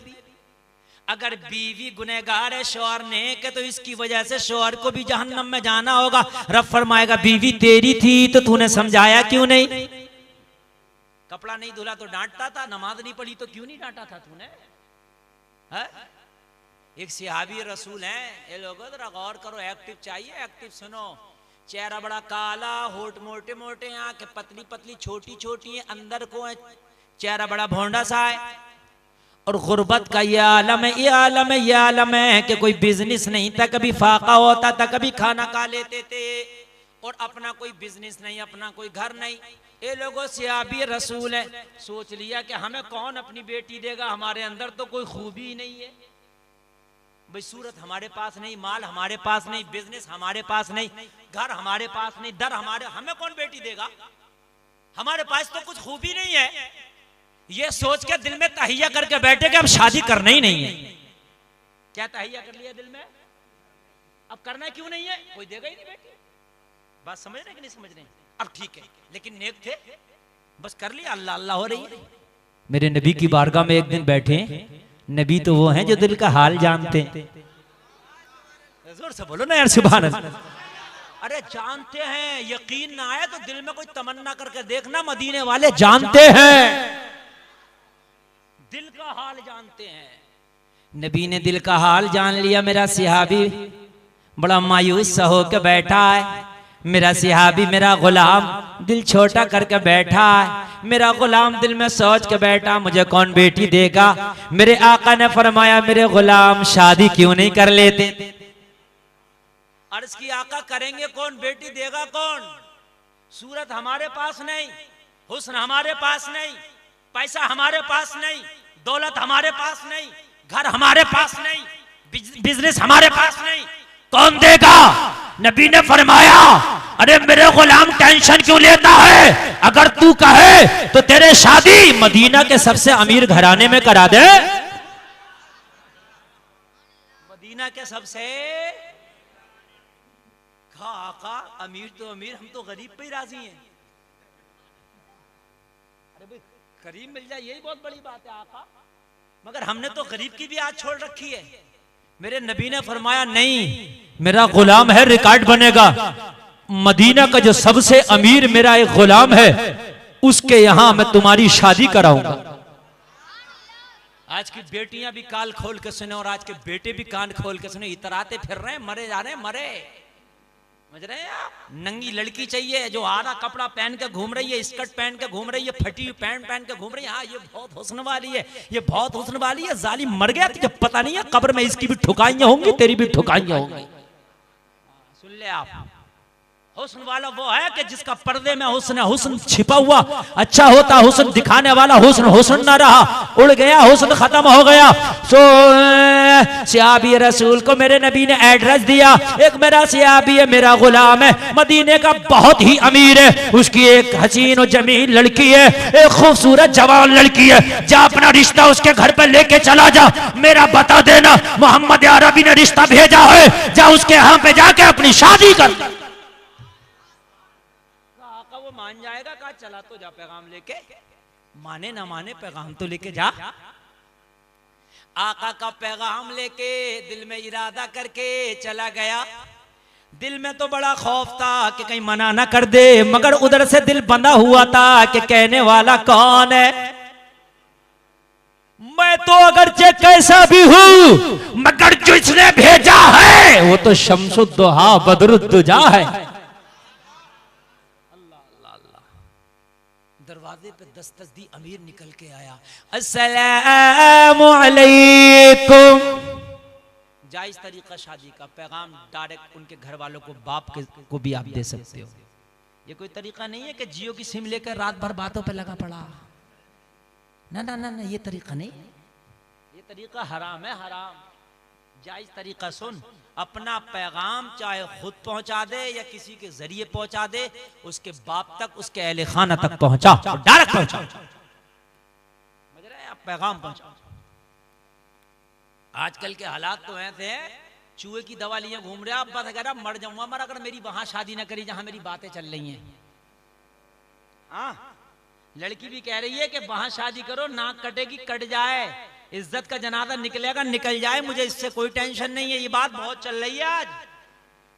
अगर बीवी गुनहगार है, शौहर नेक है, तो इसकी वजह से शौहर को भी जहन्नम में जाना होगा। रब फरमाएगा बीवी तेरी थी तो तूने समझाया क्यों नहीं? कपड़ा नहीं धुला तो डांटता था, नमाज नहीं पढ़ी तो क्यों नहीं डांटा था तूने? है? एक सहाबी रसूल हैं, ये लोगों जरा गौर करो, एक्टिव चाहिए, एक्टिव सुनो। चेहरा बड़ा काला, होठ मोटे मोटे, आंखें पतली पतली छोटी छोटी है, अंदर को है चेहरा बड़ा भोंडा सा है। और गुर्बत का ये आलम है, ये आलम है, ये आलम है कि कोई बिजनेस नहीं था, कभी फाका होता था, कभी खाना खा लेते थे, और अपना कोई बिजनेस नहीं, अपना कोई घर नहीं। ये लोगों सहाबी रसूल है, सोच लिया कि हमें कौन अपनी बेटी देगा, हमारे अंदर तो कोई खूबी नहीं है भाई। सूरत हमारे पास नहीं, माल हमारे पास नहीं, बिजनेस हमारे पास नहीं, घर हमारे पास नहीं, दर हमारे, हमें कौन बेटी देगा? हमारे पास तो कुछ खूबी नहीं है। ये सोच के दिल में तहिया करके बैठे कि अब शादी करना ही नहीं है। क्या तहिया कर लिया दिल में? अब करना क्यों नहीं है? कोई देगा ही नहीं बेटी। बात समझ रहे कि नहीं समझ रहे? अब ठीक है, लेकिन नेक थे, बस कर लिया, अल्लाह अल्लाह हो रही है। मेरे नबी की बारगाह में एक दिन बैठे, नबी तो वो हैं जो दिल का हाल जानते हैं। जोर से बोलो ना यार, सुभान अल्लाह। अरे जानते हैं, यकीन ना आए तो दिल में कोई तमन्ना करके देखना, मदीने वाले जानते हैं, दिल का हाल जानते हैं। नबी ने दिल का हाल जान लिया। मेरा सहाबी बड़ा मायूस सा होकर बैठा है, मेरा सहाबी, मेरा गुलाम दिल छोटा करके बैठा है। मेरा गुलाम दिल में सोच के बैठा मुझे कौन बेटी देगा। मेरे आका ने फरमाया मेरे गुलाम शादी क्यों नहीं कर लेते? अर्ज की आका करेंगे कौन, बेटी देगा कौन? सूरत हमारे पास नहीं, हुस्न हमारे पास नहीं, पैसा हमारे पास नहीं, दौलत हमारे पास नहीं, घर हमारे पास नहीं, बिजनेस हमारे पास नहीं, कौन देगा? नबी ने फरमाया अरे मेरे गुलाम टेंशन क्यों लेता है, अगर तू कहे तो तेरे शादी मदीना के सबसे अमीर घराने में करा दे। मदीना के सबसे कहा आका अमीर तो अमीर, हम तो गरीब पे ही राजी हैं। अरे भाई गरीब मिल जाए यही बहुत बड़ी बात है आका, मगर हमने तो गरीब की भी आज छोड़ रखी है। मेरे नबी ने फरमाया नहीं, मेरा गुलाम है, रिकॉर्ड बनेगा, मदीना का जो सबसे अमीर मेरा एक गुलाम है, उसके यहां मैं तुम्हारी शादी कराऊंगा। आज की बेटियां भी कान खोल के सुने और आज के बेटे भी कान खोल के सुने, इतराते फिर रहे हैं, मरे जा रहे हैं, मरे। समझ रहे हैं आप? नंगी लड़की चाहिए जो आधा कपड़ा पहन के घूम रही है, स्कर्ट पहन के घूम रही है, फटी हुई पैंट पहन के घूम रही है, हाँ ये बहुत हुस्न वाली है, ये बहुत हुस्न वाली है। जालिम मर गया तुझे पता नहीं है, कब्र में इसकी भी ठुकाइयां होंगी, तेरी भी ठुकाइयां होंगी। सुन ले आप, हुस्न वाला वो है कि जिसका पर्दे में हुस्न है, हुस्न छिपा हुआ अच्छा होता, हुस्न दिखाने वाला हुस्न हुस्न ना रहा, उड़ गया, हुस्न खत्म हो गया। सो सहाबी रसूल को मेरे नबी ने एड्रेस दिया, एक मेरा सहाबी है, मेरा गुलाम है, मदीने का बहुत ही अमीर है, उसकी एक हसीन और जमील लड़की है, एक खूबसूरत जवान लड़की है, जा अपना रिश्ता उसके घर पे लेके चला जा, मेरा बता देना मोहम्मद अरबी ने रिश्ता भेजा है, जा उसके यहाँ पे जाके अपनी शादी कर। वो मान जाएगा, कहा चला तो जा पैगाम लेके, माने ना माने पैगाम तो लेके जा। आका का पैगाम लेके दिल में इरादा करके चला गया। दिल में तो बड़ा खौफ था कि कहीं मना ना कर दे, मगर उधर से दिल बंधा हुआ था कि कहने वाला कौन है। मैं तो अगरचे कैसा भी हूं, मगर जिसने भेजा है वो तो शम्सुद्दोहा बदरुद्दुजा है। दरवाजे पे दस्तक दी, अमीर निकल के आया, अस्सलामु अलैकुम। जायज तरीका शादी का, पैगाम डायरेक्ट उनके घर वालों को, बाप को भी आप दे सकते हो। ये कोई तरीका नहीं है कि जियो की सिम लेकर रात भर बातों पे लगा पड़ा, ना ना ना ना, ये तरीका नहीं, ये तरीका हराम है, हराम। जायज तरीका सुन, अपना पैगाम चाहे खुद पहुंचा दे या किसी के जरिए पहुंचा दे, उसके बाप तक, उसके अहले खाना तक पहुंचा, डायरेक्ट पहुंचा, समझ रहे हैं आप, पैगाम पहुंचा। आजकल के हालात तो ऐसे हैं, चूहे की दवा लिए घूम रहे, आप बस अगर मर जाऊंगा, मर अगर मेरी वहां शादी ना करी जहां मेरी बातें चल रही हैं। हाँ, लड़की भी कह रही है कि वहां शादी करो, नाक कटेगी कट जाए, इज्जत का जनाजा निकलेगा निकल जाए, मुझे इससे कोई टेंशन नहीं है। ये बात बहुत चल रही है आज।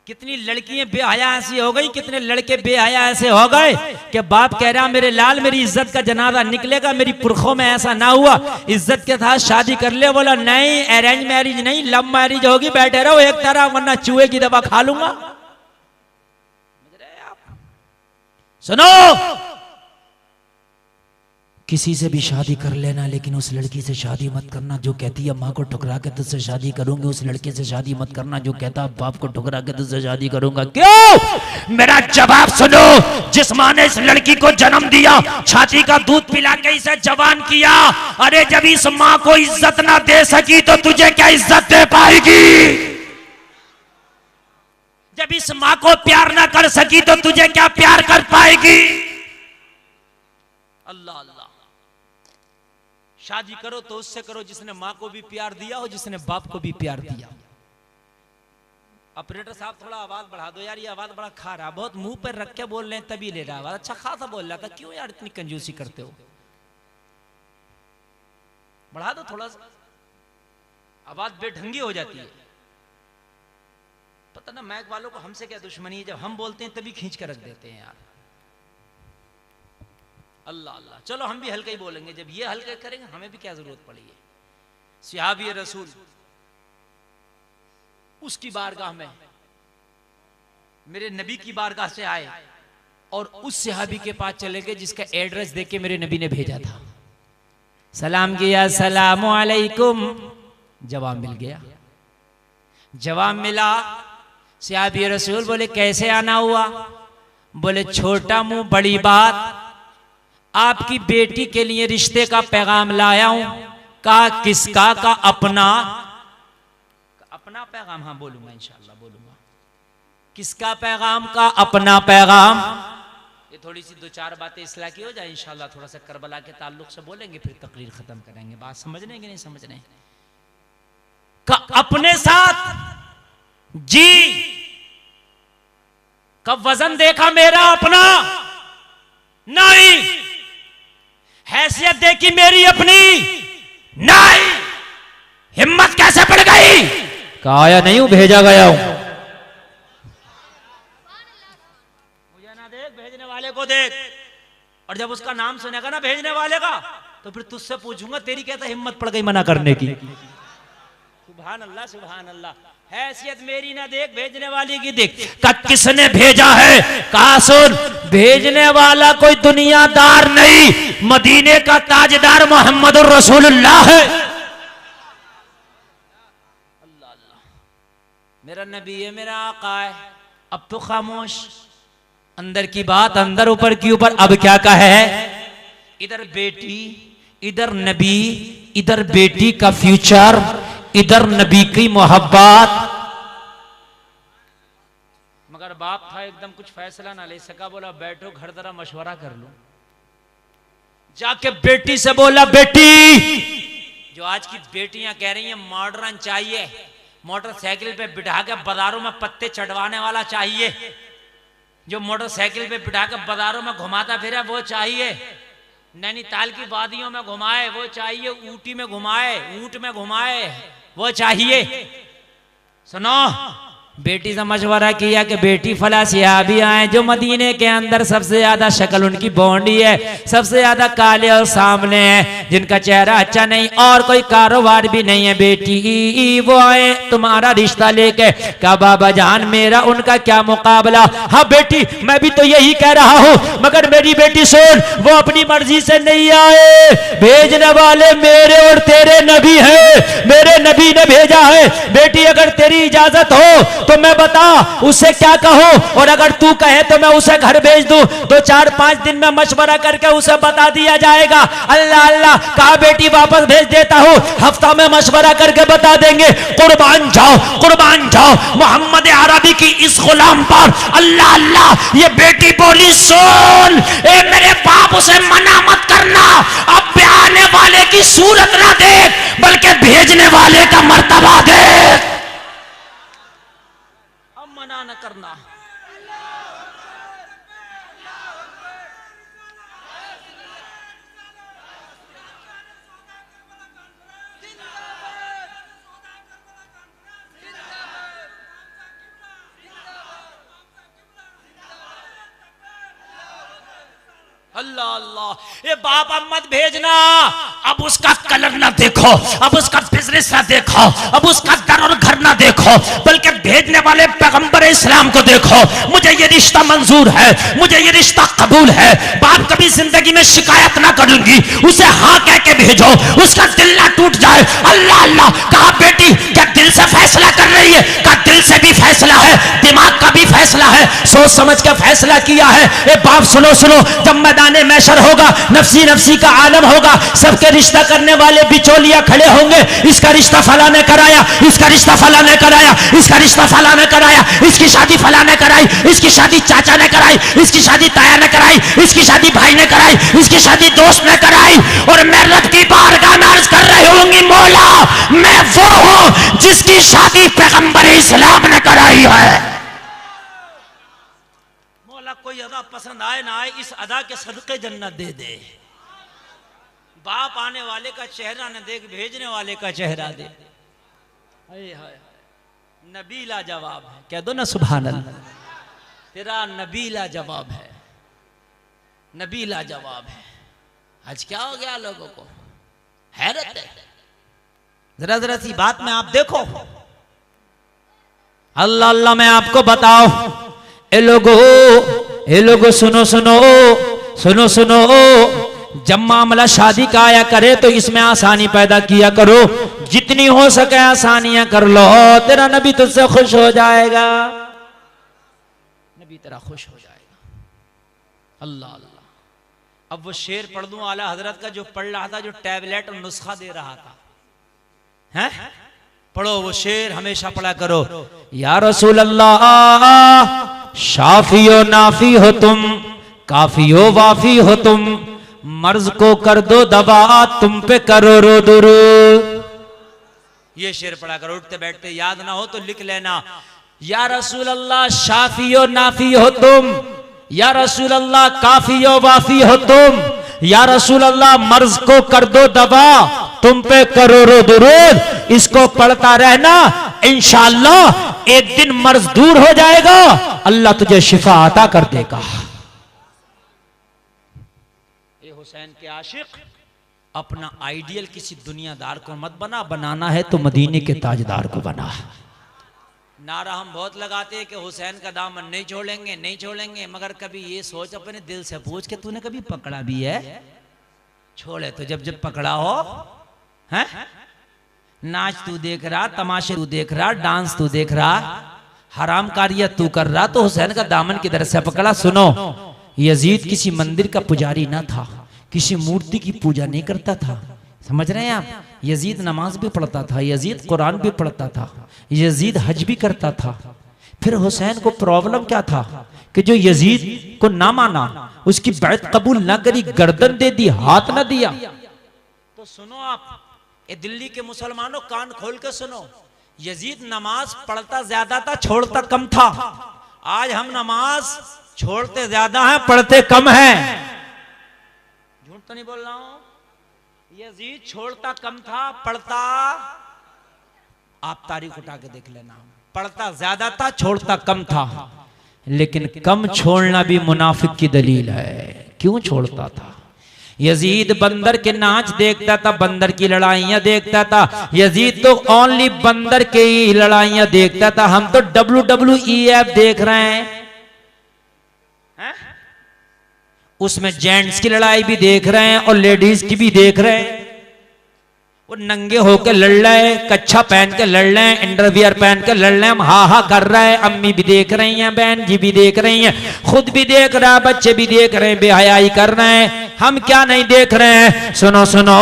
कितनी लड़कियां बेहया ऐसी हो गई, कितने लड़के बेहया ऐसे हो गए कि बाप कह रहा मेरे लाल मेरी इज्जत का जनाजा निकलेगा, मेरी पुरखों में ऐसा ना हुआ, इज्जत के साथ शादी कर ले। बोला नहीं, अरेंज मैरिज नहीं, लव मैरिज होगी, बैठे रहो एक तरह, वरना चूहे की दवा खा लूंगा। सुनो, किसी से भी शादी कर लेना, लेकिन उस लड़की से शादी मत करना जो कहती है माँ को ठुकरा के तुझसे शादी करूंगी, उस लड़के से शादी मत करना जो कहता है बाप को ठुकरा के तुझसे शादी करूंगा। क्यों? मेरा जवाब सुनो, जिस माँ ने इस लड़की को जन्म दिया, छाती का दूध पिला के इसे जवान किया, अरे जब इस माँ को इज्जत ना दे सकी तो तुझे क्या इज्जत दे पाएगी? जब इस माँ को प्यार ना कर सकी तो तुझे क्या प्यार कर पाएगी? अल्लाह अल्लाह। शादी करो तो उससे करो जिसने माँ को भी प्यार दिया हो, जिसने बाप को भी प्यार दिया। ऑपरेटर साहब थोड़ा आवाज बढ़ा दो यार, ये आवाज बड़ा खा रहा, बहुत मुंह पर रख के बोल रहे हैं तभी ले रहा है आवाज, अच्छा खासा बोल रहा था, क्यों यार इतनी कंजूसी करते हो? बढ़ा दो थोड़ा सा, आवाज बेढंगी हो जाती है। पता ना मैक वालों को हमसे क्या दुश्मनी है, जब हम बोलते हैं तभी खींच कर रख देते हैं यार। अल्लाह अल्लाह, चलो हम भी हल्का ही बोलेंगे, जब ये हल्का करेंगे हमें भी क्या जरूरत पड़ी है। सहाबी रसूल उसकी बारगाह में मेरे नबी की बारगाह से आए और उस सहाबी के पास चले गए जिसका एड्रेस देके मेरे नबी ने भेजा था। सलाम किया, सलामु अलैकुम, जवाब मिल गया। जवाब मिला, सहाबी रसूल बोले कैसे आना हुआ? बोले छोटा मुंह बड़ी बात, आपकी बेटी के लिए रिश्ते का पैगाम लाया हूं। कहा किसका? का अपना। अपना पैगाम? हाँ बोलूंगा इंशाअल्लाह बोलूंगा। किसका पैगाम? का अपना पैगाम। ये थोड़ी सी दो चार बातें इस्लाह की हो जाए इंशाअल्लाह, थोड़ा सा करबला के ताल्लुक से बोलेंगे, फिर तकरीर खत्म करेंगे। बात समझ रहे हैं कि नहीं समझ रहे? का अपने साथ जी कब वजन देखा मेरा अपना? नहीं। हैसियत देखी मेरी अपनी? नहीं। हिम्मत कैसे पड़ गई? कहा आया नहीं हूं, भेजा गया हूं। मुझे ना देख, भेजने वाले को देख। और जब उसका नाम सुनेगा ना भेजने वाले का, तो फिर तुझसे पूछूंगा तेरी कैसे हिम्मत पड़ गई मना करने की। सुभान अल्लाह, सुभान अल्लाह। हैसियत मेरी ना देख, भेजने वाली की देख। किसने भेजा है? कहा सुन, भेजने वाला कोई दुनियादार नहीं, मदीने का ताजदार मोहम्मद रसूलुल्लाह है। अल्लाह अल्लाह, मेरा नबी है, मेरा आका है। अब तो खामोश, अंदर की बात अंदर, ऊपर की ऊपर। अब क्या कहे? इधर बेटी, इधर नबी, इधर बेटी का फ्यूचर, इधर नबी की मोहब्बत। मगर बाप था एकदम कुछ फैसला ना ले सका, बोला बैठो घर जरा मशवरा कर लो। जाके बेटी से बोला, बेटी, जो आज की बेटियां कह रही हैं मॉडर्न चाहिए, मोटरसाइकिल पे बिठा के बाजारों में पत्ते चढ़वाने वाला चाहिए, जो मोटरसाइकिल पे बिठा के बाजारों में घुमाता फिरे वो चाहिए, नैनीताल की वादियों में घुमाए वो चाहिए, ऊटी में घुमाए, ऊंट में घुमाए वो चाहिए। सुनो, बेटी से मशवरा किया कि बेटी फला सियाबी आए जो मदीने के अंदर सबसे ज्यादा शक्ल उनकी बॉन्डी है, सबसे ज्यादा काले और सामने हैं, जिनका चेहरा अच्छा नहीं और कोई कारोबार भी नहीं है, बेटी वो आए तुम्हारा रिश्ता लेके। क्या बाबा जान मेरा उनका क्या मुकाबला? हाँ बेटी, मैं भी तो यही कह रहा हूँ, मगर मेरी बेटी सुन, वो अपनी मर्जी से नहीं आए, भेजने वाले मेरे और तेरे नबी है, मेरे नबी ने भेजा है। बेटी अगर तेरी इजाजत हो तो मैं बता उसे क्या कहूं, और अगर तू कहे तो मैं उसे घर भेज दूं, तो 4-5 दिन में मशवरा करके उसे बता दिया जाएगा। अल्लाह अल्लाह, कहा बेटी वापस भेज देता हूं, हफ्ता में मशवरा करके बता देंगे। कुर्बान जाओ, कुर्बान जाओ मोहम्मद अरबी की इस गुलाम पर। अल्लाह अल्लाह, ये बेटी बोली सुन, ए मेरे बाप उसे मना मत करना, अब पे आने वाले की सूरत ना देख, बल्कि भेजने वाले का मर्तबा देख, मना न करना। अल्लाह अल्लाह, ये बाप अब मत भेजना, अब उसका कलर ना देखो, अब उसका बिजनेस ना देखो, अब उसका दर और घर ना देखो, बल्कि भेजने वाले पैगंबर इस्लाम को देखो। मुझे ये रिश्ता मंजूर है, मुझे ये रिश्ता कबूल है, बाप कभी जिंदगी में शिकायत ना करूंगी, उसे हाँ कह के भेजो, उसका दिल ना टूट जाए। अल्लाह अल्लाह, कहा बेटी क्या दिल से फैसला कर रही है? कहा दिल से भी फैसला है, दिमाग का भी फैसला है, सोच समझ के फैसला किया है। ए बाप सुनो सुनो, जब मैदाने मैशर होगा, नफसी नफसी का आलम होगा, सबके रिश्ता करने वाले बिचौलिया खड़े होंगे, इसका रिश्ता फला ने कराया, इसका रिश्ता फला ने कराया, इसका रिश्ता फला ने कराया, इसकी शादी फला ने कराई, इसकी शादी चाचा ने कराई, इसकी शादी ताया ने कराई, इसकी शादी भाई ने कराई, इसकी शादी दोस्त ने कराई। और मैं रब की बारगाह में अर्ज कर रही होंगी, मौला मैं वो हूं जिसकी शादी पैगंबर इस्लाम ने कराई है। मौला कोई अदा पसंद आए ना आए, इस अदा के सदके जन्नत दे दे। बाप आने वाले का चेहरा न देख, भेजने वाले का चेहरा दे। हाय हाय, नबी ला जवाब है, कह दो ना सुभान अल्लाह, तेरा नबी ला जवाब है, नबी ला जवाब है। आज क्या हो गया लोगों को, हैरत है। जरा जरा सी बात में आप देखो, अल्लाह अल्लाह मैं आपको बताओ, ए लोगो सुनो सुनो सुनो सुनो, जब मामला शादी का आया करे तो इसमें आसानी पैदा किया करो, जितनी हो सके आसानियां कर लो, तेरा नबी तुझसे खुश हो जाएगा, नबी तेरा खुश हो जाएगा। अल्लाह अल्लाह। अब वो शेर पढ़ दूं आला हजरत का जो पढ़ रहा था, जो टैबलेट और नुस्खा दे रहा था, हैं? पढ़ो वो शेर, हमेशा पढ़ा करो। या रसूल अल्लाह, शाफियो नाफी हो तुम, काफियो वाफी हो तुम, मर्ज को कर दो दवा, तुम पे करो रो दुरू। ये शेर पढ़ा करो, उठते बैठते याद ना हो तो लिख लेना। या रसूल अल्लाह शाफी हो नाफी हो तुम, या रसूल अल्लाह काफी हो वाफी हो तुम, या रसूल अल्लाह मर्ज को कर दो दवा, तुम पे करोड़ों दुरूद, इसको पढ़ता रहना, इंशाअल्लाह एक दिन मर्ज दूर हो जाएगा, अल्लाह तुझे शिफा अता कर देगा। ए हुसैन के आशिक, अपना आइडियल किसी दुनियादार को मत बना, बनाना है तो मदीने के ताजदार को बना। नारा हम बहुत लगाते हैं कि हुसैन का दामन नहीं छोड़ेंगे, नहीं छोड़ेंगे, मगर कभी ये सोच अपने दिल से पूछ के तूने कभी पकड़ा भी है? छोड़े तो जब जब पकड़ा हो, हैं? नाच तू देख रहा, तमाशे तू देख रहा, डांस तू देख रहा, हराम कारियत तू कर रहा, तो हुसैन का दामन किधर से पकड़ा? सुनो, यजीद किसी मंदिर का पुजारी ना था, किसी मूर्ति की पूजा नहीं करता था, समझ रहे हैं आप? यजीद नमाज भी पढ़ता था, यजीद कुरान भी पढ़ता था, यजीद हज भी करता था। फिर हुसैन को प्रॉब्लम क्या था कि जो यजीद को ना माना, उसकी बैत कबूल ना करी, गर्दन दे दी, हाथ ना दिया। तो सुनो आप, ये दिल्ली के मुसलमानों, कान खोल के सुनो, यजीद नमाज पढ़ता ज्यादा था, छोड़ता कम था। आज हम नमाज छोड़ते ज्यादा हैं, पढ़ते कम हैं। झूठ तो नहीं बोल रहा हूं? यजीद छोड़ता कम था, पढ़ता, आप तारीख उठा के देख लेना, पढ़ता ज्यादा था, छोड़ता कम था। लेकिन कम छोड़ना भी मुनाफिक की दलील है। क्यों छोड़ता था? यजीद बंदर के नाच देखता था, बंदर की लड़ाइयां देखता था। यजीद तो ओनली बंदर के ही लड़ाइयां देखता था। हम तो WWEF देख रहे हैं, उसमें जेंट्स की लड़ाई भी देख रहे हैं और लेडीज की भी देख रहे हैं। वो नंगे होकर लड़ रहे, कच्छा पहन के लड़ रहे हैं, अंडरवियर पहन के लड़ रहे हैं, हम हा हा कर रहे हैं। अम्मी भी देख रही हैं, बहन जी भी देख रही हैं, खुद भी देख रहा है, बच्चे भी देख रहे हैं, बेहयाई कर रहे हैं। हम क्या नहीं देख रहे हैं? सुनो सुनो,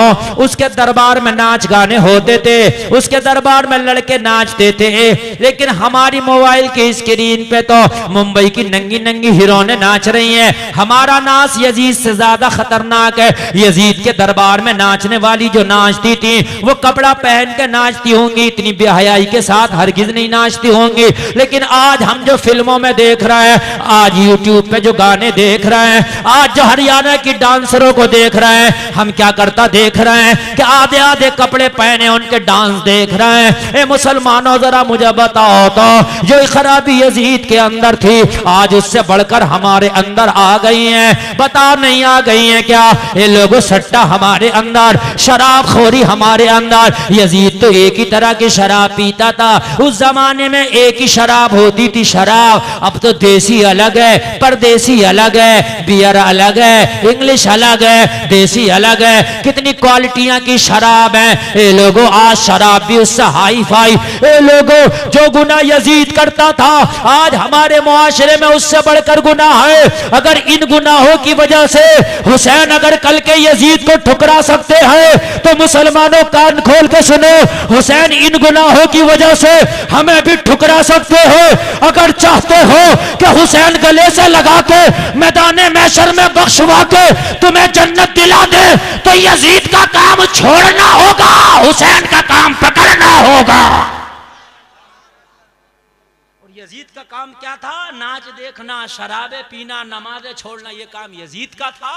उसके दरबार में नाच गाने होते थे, उसके दरबार में लड़के नाचते थे, लेकिन हमारी मोबाइल की स्क्रीन पे तो मुंबई की नंगी नंगी हीरोइनें नाच रही हैं। हमारा नाच यजीद से ज्यादा खतरनाक है। यजीद के दरबार में नाचने वाली जो नाचती थी, वो कपड़ा पहन के नाचती होंगी, इतनी बेहयाई के साथ हरगिज नहीं नाचती होंगी। लेकिन आज हम जो फिल्मों में देख रहे हैं, आज यूट्यूब पे जो गाने देख रहे हैं, आज जो हरियाणा की डांसरों को देख रहे हैं, हम क्या करता देख रहे हैं कि आधे आधे कपड़े पहने उनके डांस देख रहे हैं। ए मुसलमानों, जरा मुझे बताओ तो, जो खराबी यजीद के अंदर थी, आज उससे बढ़कर हमारे अंदर आ गई है। बता नहीं आ गई है क्या? ये लोगों, सट्टा हमारे अंदर, शराब खोरी हमारे अंदर। यजीद तो एक ही तरह की शराब पीता था। उस जमाने में एक ही शराब होती थी, शराब। अब तो देसी अलग है, परदेसी अलग है, बियर अलग है, इंग्लिश अलग है, देसी अलग है। कितनी क्वालिटियां की शराब है। ये लोगों, आज शराब भी उससे हाई फाई। ये लोगों, जो गुनाह यजीद करता था, आज हमारे मुआशरे में उससे बढ़कर गुनाह है। अगर इन गुनाहों की वजह से हुसैन अगर कल के यजीद को ठुकरा सकते हैं, तो मुसलमानों कान खोल के सुनो, हुसैन इन गुनाहों की वजह से हमें भी ठुकरा सकते हो। अगर चाहते हो कि हुसैन गले से लगा के मैदाने महशर में बख्शवा के तुम्हें जन्नत दिला दे, तो यजीद का काम छोड़ना होगा, हुसैन का काम पकड़ना होगा। और यजीद का काम क्या था? नाच देखना, शराबे पीना, नमाजें छोड़ना, ये काम यजीद का था।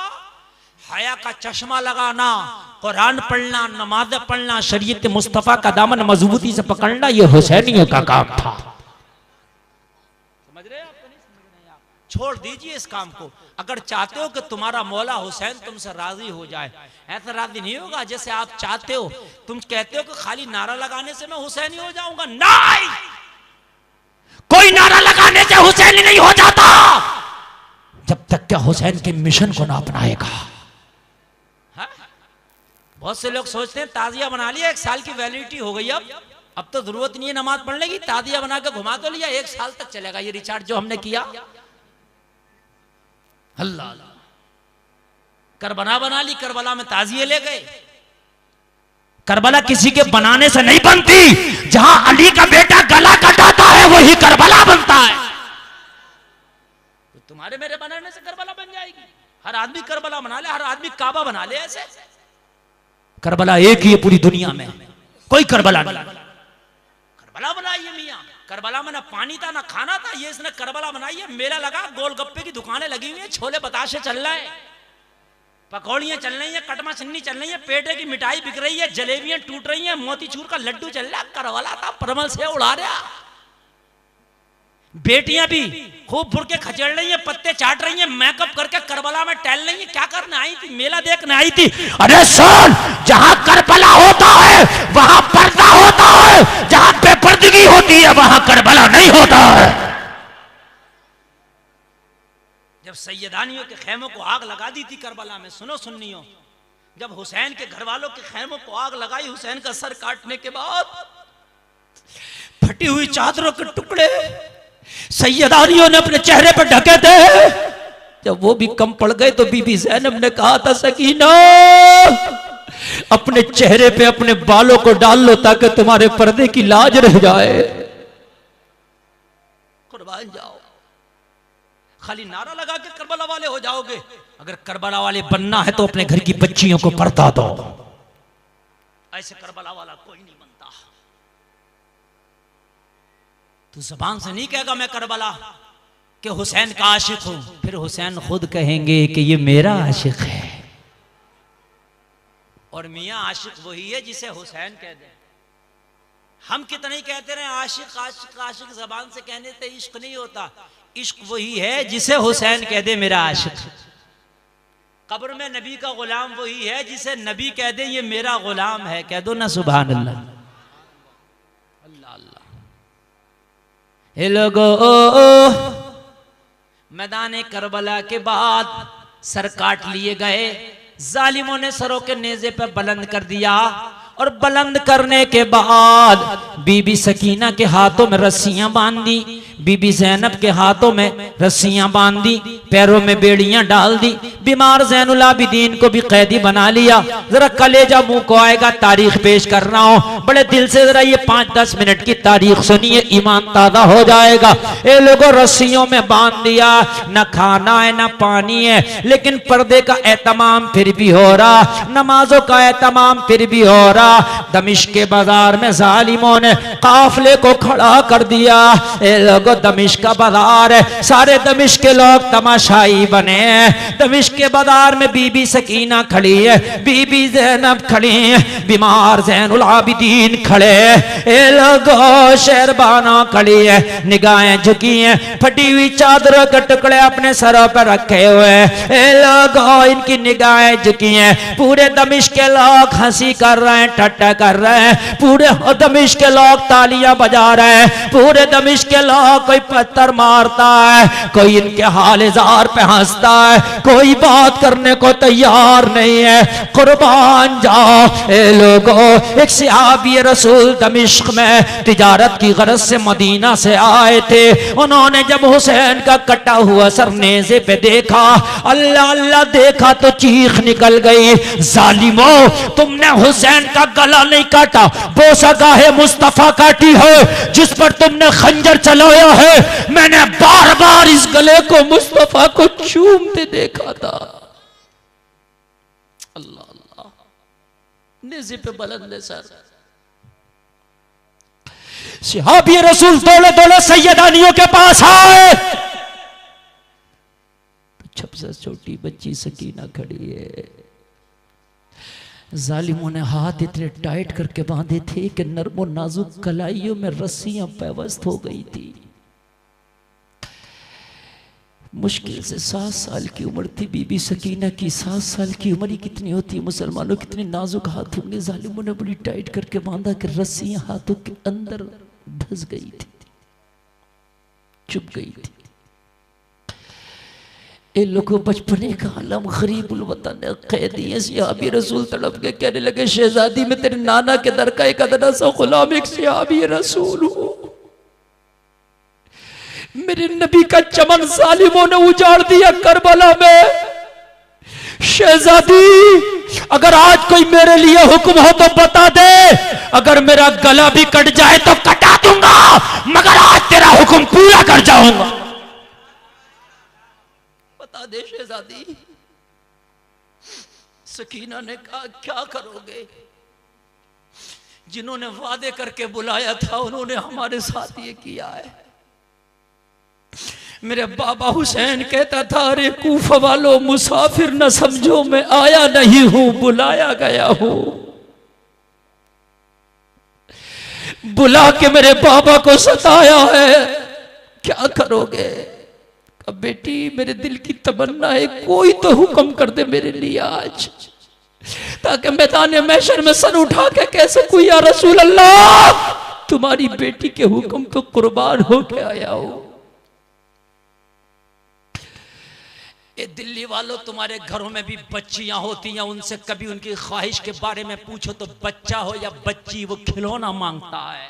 हया का चश्मा लगाना, कुरान पढ़ना, नमाज पढ़ना, शरीयत मुस्तफा का दामन मजबूती से पकड़ना, ये हुसैनियों का काम था। समझ रहे हैं आप? नहीं समझ रहे आप? छोड़ दीजिए इस काम को। अगर चाहते हो कि तुम्हारा मौला हुसैन तुमसे राजी हो जाए, ऐसा राजी नहीं होगा जैसे आप चाहते हो। तुम कहते हो कि खाली नारा लगाने से मैं हुसैनी हो जाऊंगा। नहीं, कोई नारा लगाने से हुसैनी नहीं हो जाता जब तक क्या हुसैन के मिशन को ना अपनाएगा। बहुत से लोग सोचते हैं ताजिया बना लिया, 1 साल की वैलिडिटी हो गई, अब तो जरूरत नहीं है नमाज पढ़ने की, ताजिया बना के घुमा तो लिया, 1 साल तक चलेगा ये रिचार्ज जो हमने किया। अल्लाह, करबला बना ली, करबला में ताजिए ले गए। करबला किसी के बनाने से नहीं बनती, जहां अली का बेटा गला कटाता है वही करबला बनता है। तो तुम्हारे मेरे बनाने से करबला बन जाएगी? हर आदमी करबला बना ले, हर आदमी काबा बना ले। ऐसे करबला एक ही है पूरी दुनिया में, कोई करबला नहीं। करबला बनाइए मियां, करबला में ना पानी था ना खाना था, ये इसने करबला बनाई है। मेला लगा, गोलगप्पे की दुकानें लगी हुई है, छोले बताशे चल रहे हैं, पकौड़ियाँ चल रही हैं, कटमा चन्नी चल रही है, पेटे की मिठाई बिक रही है, जलेबियां टूट रही हैं, मोतीचूर का लड्डू चल रहा है। करबला था परमल से उड़ा रहा। बेटियां भी खूब फुड़ के खचेड़ रही हैं, पत्ते चाट रही हैं, मेकअप करके करबला में टहल रही हैं। क्या करने आई थी? मेला देखने आई थी। अरे सुन, जहां करबला होता है वहां पर्दा होता है, जहां बेपर्दगी होती है वहां करबला नहीं होता है। जब सैयदानियों के खेमों को आग लगा दी थी करबला में, सुनो सुन्नियों, जब हुसैन के घर वालों के खेमों को आग लगाई, हुसैन का सर काटने के बाद फटी हुई चादरों के टुकड़े सैयदानियों ने अपने चेहरे पर ढके थे। जब वो भी कम पड़ गए तो बीबी ज़ैनब ने कहा था, सकीना अपने चेहरे पे अपने बालों को डाल लो ताकि तुम्हारे पर्दे की लाज रह जाए। कुर्बान जाओ, खाली नारा लगा के करबला वाले हो जाओगे? अगर करबला वाले बनना है तो अपने घर की बच्चियों को पर्दा दो। ऐसे करबला वाला कोई नहीं बनता। तू जबान से नहीं कहेगा मैं करबला कि हुसैन का आशिक हूं, फिर हुसैन खुद कहेंगे कि ये मेरा आशिक है। और मियां आशिक वही है जिसे हुसैन कह दे। हम कितना ही कहते रहे आशिक आशिक आशिक, जबान से कहने से इश्क नहीं होता। इश्क वही है जिसे हुसैन कह दे मेरा आशिक। कब्र में नबी का गुलाम वही है जिसे नबी कह दे ये मेरा गुलाम है। कह दो ना सुभान अल्लाह। अल्लाह अल्लाह। हे लोगो, मैदान करबला के बाद सर काट लिए गए। जालिमों ने सरों के नेज़े पे बुलंद कर दिया और बुलंद करने के बाद बीबी सकीना के हाथों में रस्सियां बांध दी, बीबी ज़ैनब के हाथों में रस्सियां बांध दी, पैरों में बेड़ियां डाल दी। बीमार ज़ैनुल आबिदीन को भी कैदी बना लिया। जरा कलेजा मुंह को आएगा, तारीख पेश कर रहा हूं, बड़े दिल से जरा ये 5-10 मिनट की तारीख सुनिए, ईमान ताजा हो जाएगा। ये लोगों रस्सियों में बांध दिया, न खाना है न पानी है, लेकिन पर्दे का एहतमाम फिर भी हो रहा, नमाजों का एहतमाम फिर भी हो रहा। दमिश्क के बाजार में जालिमों ने काफले को खड़ा कर दिया। ये लोगों दमिश्क का बाजार है, सारे दमिश्क के लोग तमाशाई बने हैं। दमिश्क के बाजार में बीबी सकीना खड़ी है, बीबी ज़ैनब खड़ी है, बीमार ज़ैनुल आबिदीन खड़े, ये लोगों शेरबाना खड़ी है, निगाहें झुकी हैं, फटी हुई चादरों के टुकड़े अपने सरों पर रखे हुए, ये लोगों इनकी निगाहें झुकी हैं। पूरे दमिश्क के लोग हंसी कर रहे हैं, ठट्टा कर रहे हैं, पूरे दमिश्क के लोग तालियां बजा रहे हैं, पूरे दमिश्क के लोग कोई पत्थर मारता है, कोई इनके हाल-ए-ज़ार पे हंसता है, कोई बात करने को तैयार नहीं है। कुर्बान जाओ ए लोगों, एक सहाबी रसूल दमिश्क में तिजारत की गरज से मदीना से आए थे। उन्होंने जब हुसैन का कटा हुआ सर नेज़े पे देखा, अल्लाह अल्लाह देखा तो चीख निकल गई, जालिमो तुमने हुसैन का गला नहीं काटा, बोसागाहे मुस्तफा काटी है जिस पर तुमने खंजर चलाया है। मैंने बार बार इस गले को मुस्तफा को चूमते देखा था। अल्लाह अल्लाह, नेज़े पे बुलंद सर। सहाबी रसूल दौड़े दौड़े सैयदानियों के पास आए, सबसे छोटी बच्ची सकीना खड़ी है। जालिमों ने हाथ इतने टाइट करके बांधे थे कि नर्मो नाजुक कलाइयों में रस्सियां पैवस्त हो गई थी। मुश्किल से 7 साल की उम्र थी बीबी सकीना की। 7 साल की उम्र ही कितनी होती है मुसलमानों, कितने नाजुक हाथ होंगे। जालिमों ने बड़ी टाइट करके बांधा कि रस्सियां हाथों के अंदर धस गई थी, चुप गई थी। ये लोग बचपने का आलम गरीबुल वतन कैदी है। सहाबी रसूल तड़प के कहने लगे, शहजादी में तेरे नाना के दर का एक अदना सा गुलाम, एक सहाबी रसूल हूं। मेरे नबी का चमन जालिमों ने उजाड़ दिया करबला में। शहजादी अगर आज कोई मेरे लिए हुक्म हो तो बता दे, अगर मेरा गला भी कट जाए तो कटा दूंगा, मगर आज तेरा हुक्म पूरा कर जाऊंगा। बता दे शहजादी। सकीना ने कहा क्या करोगे? जिन्होंने वादे करके बुलाया था उन्होंने हमारे साथ ये किया है। मेरे बाबा हुसैन कहता था, अरे कूफा वालों मुसाफिर न समझो, मैं आया नहीं हूं, बुलाया गया हूं। बुला के मेरे बाबा को सताया है, क्या करोगे? अब बेटी मेरे दिल की तमन्ना है, कोई तो हुक्म कर दे मेरे लिए आज, ताकि मैदान महशर में सर उठा के कह सकूं, या रसूल अल्लाह तुम्हारी बेटी के हुक्म तो कुर्बान होके आया हो। ये दिल्ली वालों, तुम्हारे घरों में भी बच्चियां होती हैं, उनसे कभी उनकी ख्वाहिश के बारे में पूछो तो बच्चा हो या बच्ची वो खिलौना मांगता है,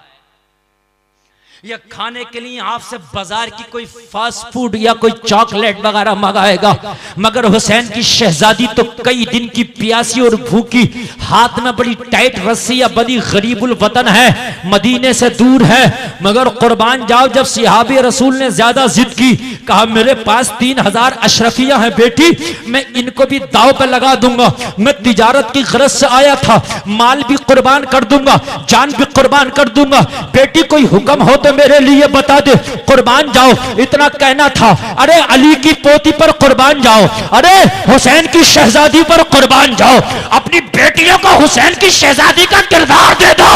या खाने के लिए आपसे बाजार की कोई फास्ट फूड या कोई चॉकलेट वगैरह मंगाएगा। मगर हुसैन की शहजादी तो कई दिन की प्यासी और भूखी, हाथ में बड़ी टाइट रस्सी या बड़ी गरीबुल वतन है, मदीने से दूर है। मगर कुर्बान जाओ, जब सिहाबी रसूल ने ज्यादा जिद की, कहा मेरे पास 3000 अशरफिया हैं बेटी, मैं इनको भी दाव पे लगा दूंगा, मैं तिजारत की गरज से आया था, माल भी कुर्बान कर दूंगा, जान भी कुर्बान कर दूंगा, बेटी कोई हुक्म हो तो मेरे लिए बता दे, कुर्बान जाओ। इतना कहना था, अरे अली की पोती पर कुर्बान जाओ, अरे हुसैन की शहजादी पर कुर्बान जाओ, अपनी बेटियों को हुसैन की शहजादी का किरदार दे दो।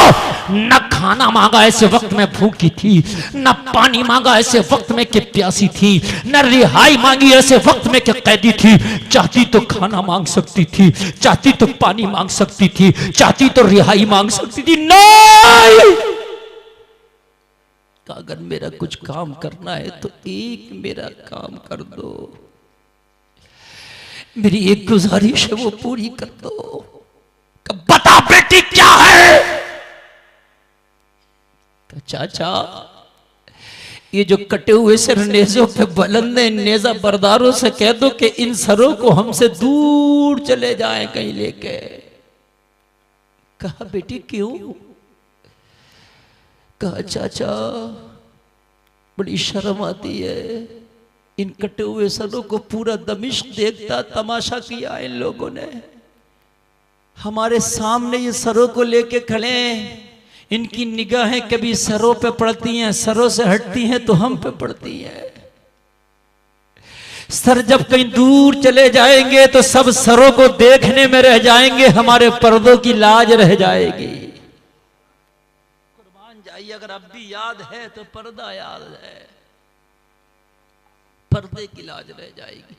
न खाना मांगा ऐसे वक्त में भूखी थी, न पानी मांगा ऐसे वक्त में कि प्यासी थी, न रिहाई मांगी ऐसे वक्त में कि कैदी थी। चाहती तो खाना मांग सकती थी, चाहती तो पानी मांग सकती थी, चाहती तो रिहाई मांग सकती थी। नहीं, अगर मेरा कुछ काम करना है तो एक मेरा काम कर दो, मेरी एक गुजारिश है वो पूरी कर दो। बता बेटी क्या है? चाचा ये जो कटे हुए सिर नेजों पे बुलंदे, नेजा बरदारों से कह दो कि इन सरों को हमसे दूर चले जाएं कहीं लेके। कहा बेटी क्यों? कहा चाचा बड़ी शर्म आती है, इन कटे हुए सरों को पूरा दमिश्क देखता, तमाशा किया इन लोगों ने, हमारे सामने ये सरों को लेके खड़े, इनकी निगाहें कभी सरों पे पड़ती हैं, सरों से हटती हैं तो हम पे पड़ती हैं। सर जब कहीं दूर चले जाएंगे तो सब सरों को देखने में रह जाएंगे, हमारे पर्दों की लाज रह जाएगी। अगर अब भी याद है तो पर्दा याद है, पर्दे की लाज रह जाएगी।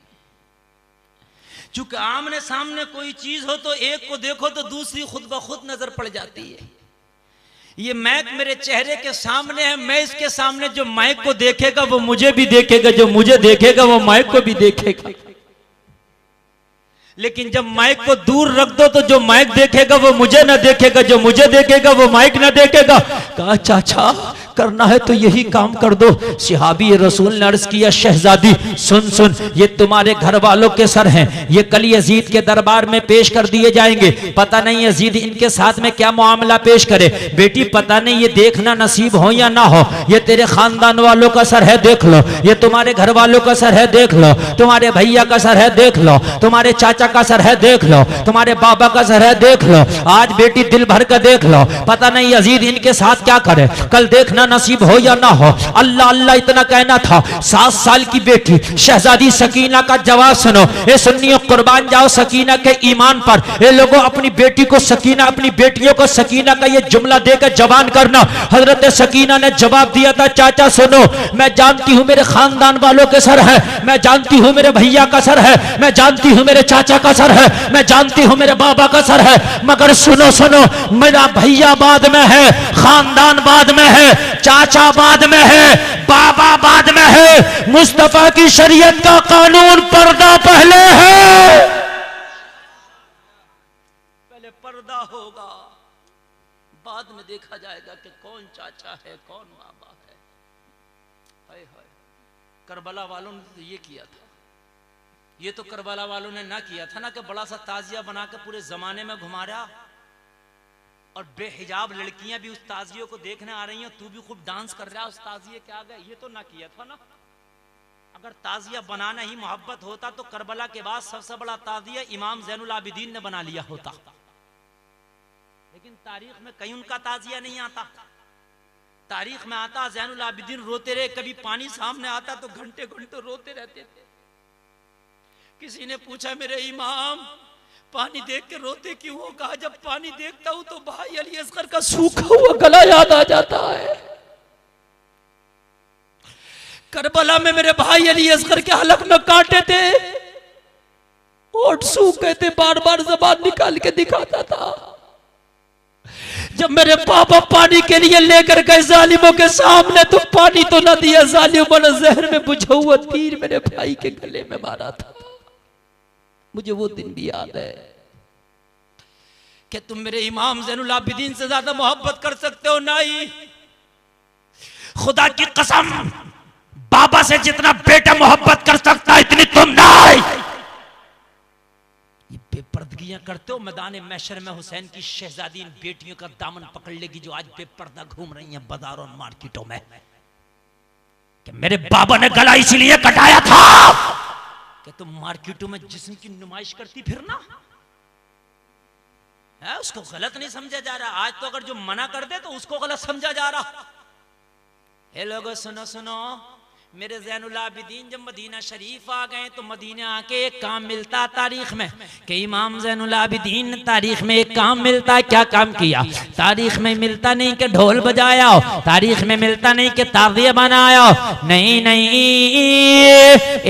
चूंकि आमने सामने कोई चीज हो तो एक को देखो तो दूसरी खुद ब खुद नजर पड़ जाती है। ये मैक मेरे चेहरे के सामने है, मैं इसके सामने, जो माइक को देखेगा वो मुझे भी देखेगा, जो मुझे देखेगा वो माइक को भी देखेगा। लेकिन जब माइक को दूर रख दो तो जो माइक देखेगा वो मुझे ना देखेगा, जो मुझे देखेगा वो माइक ना देखेगा। कहा चाचा करना है तो यही काम कर दो। सिहाबी रसूल ने अर्ज किया, शहजादी सुन सुन, ये तुम्हारे घर वालों के सर हैं, ये कल यजीद के दरबार में पेश कर दिए जाएंगे, पता नहीं यजीद इनके साथ में क्या मामला पेश करे। बेटी पता नहीं ये देखना नसीब हो या ना हो, ये तेरे खानदान वालों का सर है देख लो, ये तुम्हारे घर वालों का सर है देख लो, तुम्हारे भैया का सर है देख लो, तुम्हारे चाचा का सर है देख लो, तुम्हारे बाबा का सर है देख लो। आज बेटी दिल भर का देख लो, पता नहीं यजीद इनके साथ क्या करे, कल देखना नसीब हो या ना हो। अल्लाह अल्लाह इतना कहना था। 7 साल की बेटी शहजादी सकीना का जवाब सुनो। ये सुन्नियों कुर्बान जाओ सकीना के ईमान पर। ये लोगों अपनी बेटी को सकीना, अपनी बेटियों को सकीना का ये जुमला देकर जवान करना। हजरत सकीना ने जवाब दिया था, चाचा सुनो, मैं जानती हूं मेरे खानदान वालों के सर है, मैं जानती हूं मेरे भैया का सर है, मैं जानती हूं मेरे चाचा का सर है, मैं जानती हूं मेरे बाबा का सर है, मगर सुनो सुनो, मेरा भैया बाद में है, खानदान बाद में है, चाचा बाद में है, बाबा बाद में है, मुस्तफा की शरीयत का कानून पर्दा पहले है। पहले पर्दा होगा, बाद में देखा जाएगा कि कौन चाचा है कौन बाबा है। हाय हाय, करबला वालों ने तो ये किया था। ये तो करबला वालों ने ना किया था ना कि बड़ा सा ताजिया बना के पूरे जमाने में घुमा रहा, और बेहिजाब लड़कियां भी उस ताजियों को देखने आ रही हैं, तू भी खूब डांस कर रहा है उस ताजिए के आगे। ये तो ना किया था ना। अगर ताजिया बनाना ही मोहब्बत होता तो करबला के बाद सबसे बड़ा ताजिया इमाम ज़ैनुल आबिदीन ने बना लिया होता। लेकिन तारीख में कहीं उनका ताजिया नहीं आता। तारीख में आता ज़ैनुल आबिदीन रोते रहे, कभी पानी सामने आता तो घंटे घंटे रोते रहते थे। किसी ने पूछा मेरे इमाम पानी देख के रोते क्यों हो? कहा जब पानी देखता हूं तो भाई अली असगर का सूखा हुआ गला याद आ जाता है। करबला में मेरे भाई अली असगर के हलक में कांटे थे, होठ सूख गए थे, बार बार ज़बान निकाल के दिखाता था। जब मेरे पापा पानी के लिए लेकर गए जालिमों के सामने तो पानी तो न दिया, जालिमों ने जहर में बुझा हुआ तीर मेरे भाई के गले में मारा था। मुझे वो दिन भी याद है कि तुम मेरे इमाम ज़ैनुल आबिदीन से ज्यादा मोहब्बत कर सकते हो? नहीं, खुदा की कसम, बाबा से जितना बेटा मोहब्बत कर सकता है इतनी तुम नहीं। ये बेपर्दगियां करते हो। मैदान महशर में हुसैन की शहजादी इन बेटियों का दामन पकड़ लेगी जो आज बेपर्दा घूम रही हैं बाजारों और मार्केटों में कि मेरे बाबा ने गला इसलिए कटाया था कि तुम मार्केटों में जिस्म की नुमाइश करती फिरना है। उसको गलत नहीं समझा जा रहा। आज तो अगर जो मना कर दे तो उसको गलत समझा जा रहा। हे लोगों सुनो सुनो, मेरे ज़ैनुल आबिदीन जब मदीना शरीफ आ गए तो मदीना आके एक काम मिलता तारीख में कि इमाम ज़ैनुल आबिदीन ने तारीख में एक काम मिलता। क्या काम किया? तारीख में मिलता नहीं कि ढोल बजाया हो, तारीख में मिलता नहीं कि ताज़िया बनाया हो, नहीं नहीं,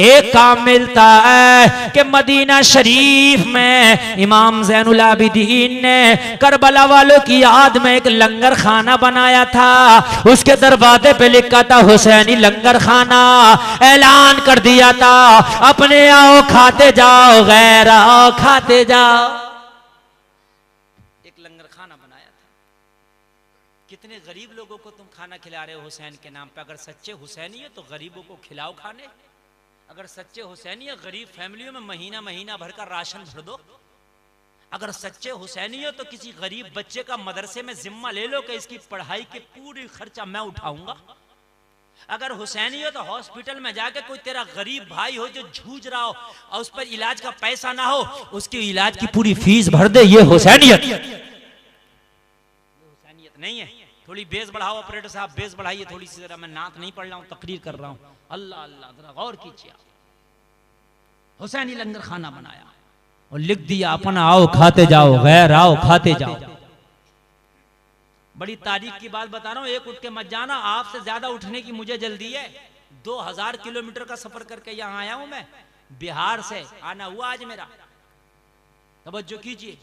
एक काम मिलता है कि मदीना शरीफ में इमाम ज़ैनुल आबिदीन ने करबला वालों की याद में एक लंगर खाना बनाया था। उसके दरवाजे पे लिखा था हुसैनी लंगर खाना। ऐलान कर दिया था अपने आओ खाते जाओ, गैर आओ खाते जाओ। एक लंगर खाना बनाया था। कितने गरीब लोगों को तुम खाना खिला रहे हो हुसैन के नाम पे। अगर सच्चे हुसैनी हो तो गरीबों को खिलाओ खाने। अगर सच्चे हुसैनी है गरीब फैमिलियों में महीना महीना भर का राशन भर दो। अगर सच्चे हुसैनी हो तो किसी गरीब बच्चे का मदरसे में जिम्मा ले लो कि इसकी पढ़ाई के पूरी खर्चा मैं उठाऊंगा। अगर हुसैनी हो तो हॉस्पिटल में जाके कोई तेरा गरीब भाई हो जो जूझ रहा हो और उस पर इलाज का पैसा ना हो, उसके इलाज की पूरी फीस भर दे। ये हुसैनियत नहीं है। थोड़ी बेस बढ़ाओ ऑपरेटर साहब, बेस बढ़ाइए थोड़ी सी जरा। मैं नात नहीं पढ़ रहा हूँ, तकरीर कर रहा हूँ। अल्लाह अल्लाह, जरा गौर कीजिए। हुसैनी लंगर खाना बनाया और लिख दिया अपना आओ खाते जाओ, गैर आओ खाते जाओ। बड़ी तारीख की बात बता रहा हूं, एक उठ के मत जाना। आपसे ज्यादा उठने की मुझे जल्दी है। 2000 किलोमीटर का सफर करके यहां आया हूं मैं। बिहार से आना हुआ आज मेरा। तवज्जो कीजिए,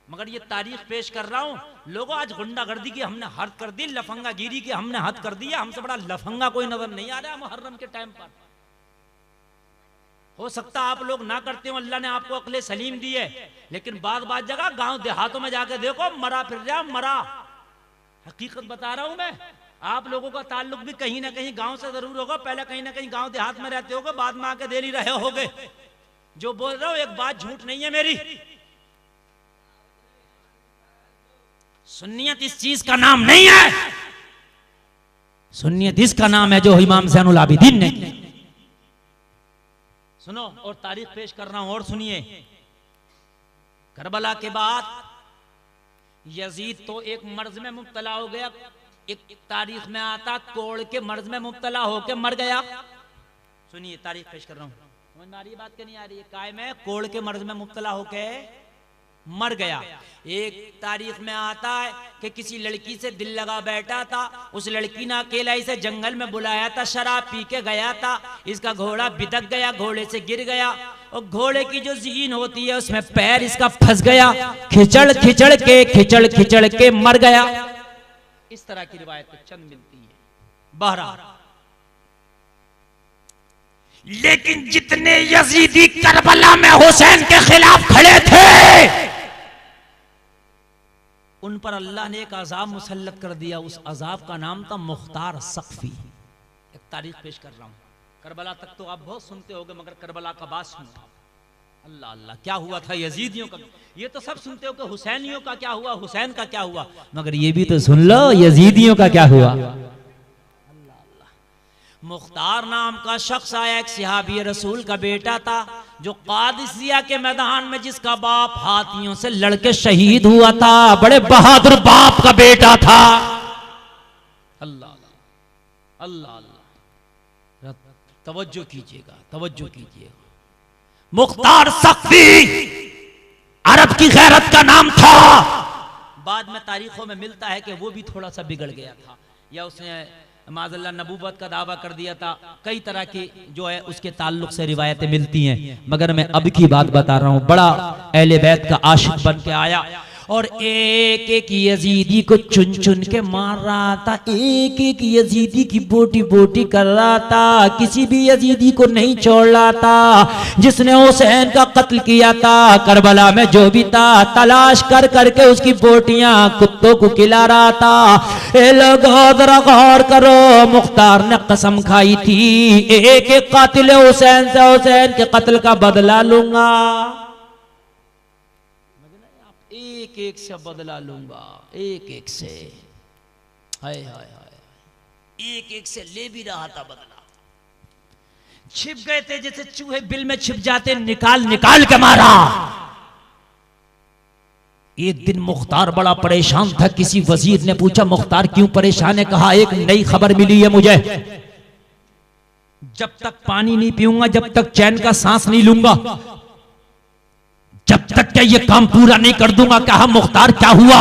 मगर ये तारीख पेश कर रहा हूं। लोगों आज गुंडागर्दी की हमने हद कर दी, लफंगा गिरी की हमने हद कर दी है। हमसे बड़ा लफंगा कोई नजर नहीं आ रहा मुहर्रम के टाइम पर। हो सकता आप लोग ना करते हो, अल्लाह ने आपको अक्ले सलीम दी है, लेकिन बात जगह गांव देहातों में जाके देखो, मरा फिर जा मरा। हकीकत बता रहा हूं मैं। आप लोगों का ताल्लुक भी कहीं ना कहीं गांव से जरूर होगा। पहले कहीं ना कहीं गांव देहात में रहते होगे, बाद में आके दिल्ली रहे होगे। जो बोल रहा हूं एक बात झूठ नहीं है मेरी। सुन्नियत इस चीज का नाम नहीं है। सुन्नियत इसका नाम है जो इमाम ज़ैनुल आबिदीन ने। सुनो और तारीख पेश कर रहा हूं और सुनिए। करबला के बाद यजीद तो एक मर्ज में मुब्तला हो गया। एक तारीख में आता कोड़ के मर्ज में मुब्तला होके मर गया। सुनिए तारीख पेश कर रहा हूं, समझ में आ रही है बात के नहीं आ रही है? काय में कोड़ के मर्ज में मुब्तला होके मर गया। एक तारीख में आता है कि किसी लड़की से दिल लगा बैठा था। उस लड़की ने अकेला इसे जंगल में बुलाया था, शराब पी के गया था। इसका घोड़ा बिदक गया, घोड़े से गिर गया और घोड़े की जो जीन होती है उसमें पैर इसका फंस गया। खिचड़ के मर गया। इस तरह की रिवायत चंद मिलती है। बहरहाल लेकिन जितने यजीदी करबला में हुसैन के खिलाफ खड़े थे उन पर अल्लाह ने एक अजाब मुसल्लत कर दिया। उस अजाब का नाम था मुख्तार सख्फी। एक तारीख पेश कर रहा हूं। करबला तक तो आप बहुत सुनते होंगे, मगर करबला का बात सुनो आप। अल्लाह अल्लाह, क्या हुआ था यजीदियों का? ये तो सब सुनते हो कि हुसैनियों का क्या हुआ, हुसैन का क्या हुआ, मगर ये भी तो सुन लो यजीदियों का क्या हुआ। अल्लाह अल्लाह, मुख्तार नाम का शख्स आया, एक सहाबी रसूल का बेटा था, जो कादिसिया के मैदान में जिसका बाप हाथियों से लड़के शहीद हुआ था। बड़े बहादुर बाप का बेटा था। अल्लाह अल्लाह अल्लाह, तवज्जो कीजिएगा, तवज्जो कीजिएगा। मुख्तार सख्ती अरब की गैरत का नाम था। बाद में तारीखों में मिलता है कि वो भी थोड़ा सा बिगड़ गया था, या उसने माज़अल्लाह नबूवत का दावा कर दिया था। कई तरह की जो है उसके ताल्लुक से रिवायतें मिलती हैं, मगर मैं अब की बात बता रहा हूँ। बड़ा अहले बैत का आशिक बन के आया और एक एक यजीदी को चुन चुन के मार रहा था, एक एक यजीदी की बोटी बोटी कर रहा था, किसी भी यजीदी को नहीं छोड़ रहा था। जिसने हुसैन का कत्ल किया था करबला में, जो भी था, तलाश कर करके उसकी बोटियां कुत्तों को खिला रहा था। ए लोगों जरा गौर करो, मुख्तार ने कसम खाई थी, एक एक कातिल हुसैन से हुसैन के कत्ल का बदला लूंगा, एक एक से बदला लूंगा, एक एक से। हाय हाय हाय, एक एक से ले भी रहा था बदला। छिप गए थे जैसे चूहे बिल में छिप जाते, निकाल निकाल के मारा। एक दिन मुख्तार बड़ा परेशान था। किसी वजीर ने पूछा, मुख्तार क्यों परेशान है? कहा, एक नई खबर मिली है मुझे, जब तक पानी नहीं पीऊंगा, जब तक चैन का सांस नहीं लूंगा, जब तक क्या ये काम पूरा नहीं कर दूंगा। कहा, मुख्तार क्या हुआ?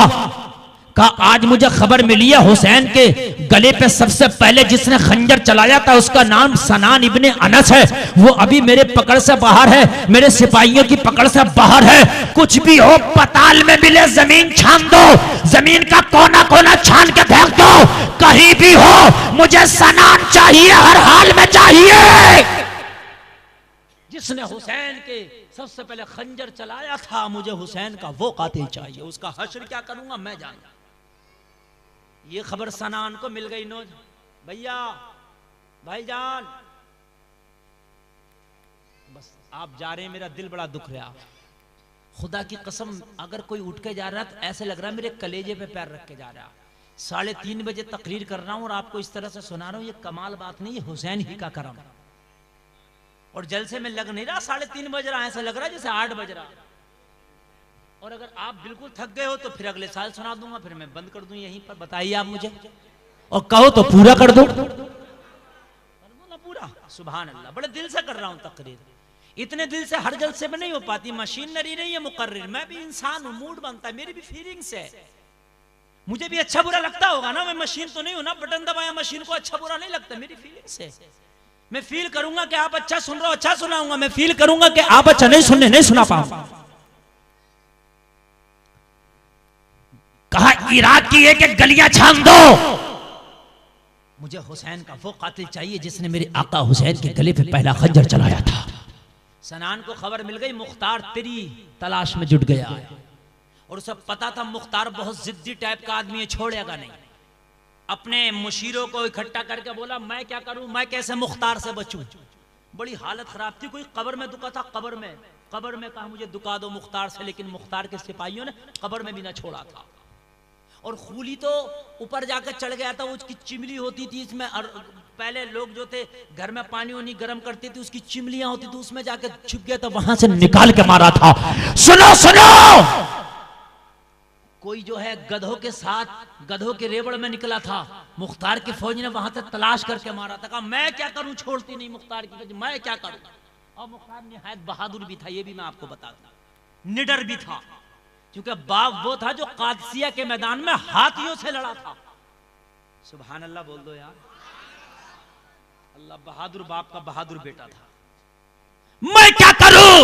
कहा, आज मुझे खबर मिली है हुसैन के गले पे सबसे पहले जिसने खंजर चलाया था उसका नाम सनान इब्ने अनस है। वो अभी मेरे पकड़ से बाहर है, मेरे सिपाहियों की पकड़ से बाहर है। कुछ भी हो, पताल में मिले जमीन छान दो, जमीन का कोना कोना छान के फेंक दो, कहीं भी हो, मुझे सनान चाहिए, हर हाल में चाहिए। जिसने हुसैन के सबसे पहले खंजर चलाया था, मुझे हुसैन का वो कातिल चाहिए, उसका हश्र क्या करूंगा मैं जानता। ये खबर सनान को मिल गई। नो भैया, भाईजान, बस आप जा रहे हैं, मेरा दिल बड़ा दुख रहा। खुदा की कसम, अगर कोई उठ के जा रहा तो ऐसे लग रहा है मेरे कलेजे पे पैर रख के जा रहा। 3:30 बजे तकरीर कर रहा हूं और आपको इस तरह से सुना रहा हूं। ये कमाल बात नहीं, हुसैन ही का करम। और जलसे में लग नहीं रहा 3:30 बज रहा, ऐसा लग रहा है जैसे 8 बज रहा। और अगर आप बिल्कुल थक गए हो तो फिर अगले साल सुना दूंगा, फिर मैं बंद कर दूं यहीं पर। बताइए आप मुझे, और कहो तो पूरा कर दो ना पूरा। सुभान अल्लाह, बड़े दिल से कर रहा हूं तकरीर। इतने दिल से हर जलसे में नहीं हो पाती, मशीनरी नहीं है मुकर्रिर। मैं भी इंसान हूं, मूड बनता है, मेरी भी फीलिंग्स है। मुझे भी अच्छा बुरा लगता होगा ना, मैं मशीन तो नहीं हूं ना, बटन दबाया मशीन को अच्छा बुरा नहीं लगता, मेरी फीलिंग्स है। मैं फील करूंगा कि आप अच्छा सुन रहे हो, अच्छा सुनाऊंगा। मैं फील करूंगा कि आप अच्छा नहीं सुनने, नहीं सुना पाऊंगा। कहा, इराक की एक एक गलियां छान दो, मुझे हुसैन का वो कातिल चाहिए जिसने मेरे आका हुसैन के गले पे पहला खंजर चलाया था। सनान को खबर मिल गई, मुख्तार तेरी तलाश में जुट गया है। और उसे पता था मुख्तार बहुत जिद्दी टाइप का आदमी है, छोड़ेगा नहीं। अपने मुशीरों को इकट्ठा करके बोला, मैं क्या करूं, मैं कैसे मुख्तार से बचूं। बड़ी हालत खराब थी। कोई कब्र में दुका था, कब्र में कहा मुझे दुका दो मुख्तार से, लेकिन मुख्तार के सिपाहियों ने कब्र में भी ना छोड़ा था। और खूली तो ऊपर जाकर चढ़ गया था, उसकी चिमली होती थी इसमें। पहले लोग जो थे घर में पानी वानी गर्म करते थे, उसकी चिमलियां होती थी, उसमें जाकर छुप गया था, वहां से निकाल के मारा था। सुनो सुनो, कोई जो है गधों के साथ, गधों के रेवड़ में निकला था। मुख्तार की फौज ने वहां से तलाश करके मारा था। कहा, मैं क्या करूं, छोड़ती नहीं मुख्तार की फौज, मैं क्या करूं। और मुख्तार निहायत बहादुर भी था, ये भी मैं आपको बता दूं, निडर भी था। क्योंकि बाप वो था जो कादसिया के मैदान में हाथियों से लड़ा था। सुभान अल्लाह बोल दो यार। अल्लाह बहादुर बाप का बहादुर बेटा था। मैं क्या करूं?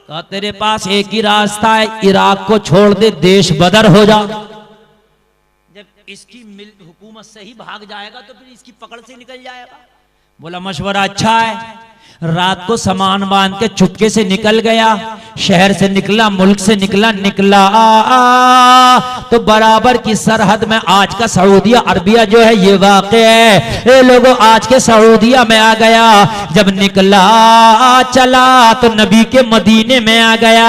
तो तेरे पास एक ही रास्ता है, इराक को छोड़ दे, देश बदर हो जा। जब इसकी हुकूमत से ही भाग जाएगा तो फिर इसकी पकड़ से निकल जाएगा। बोला, मशवरा अच्छा है। रात को सामान बांध के चुपके से निकल गया, शहर से निकला, मुल्क से निकला तो बराबर की सरहद में आज का सऊदिया अरबिया जो है ये वाक़े है। ये लोगों आज के सऊदिया में आ गया। जब निकला चला तो नबी के मदीने में आ गया।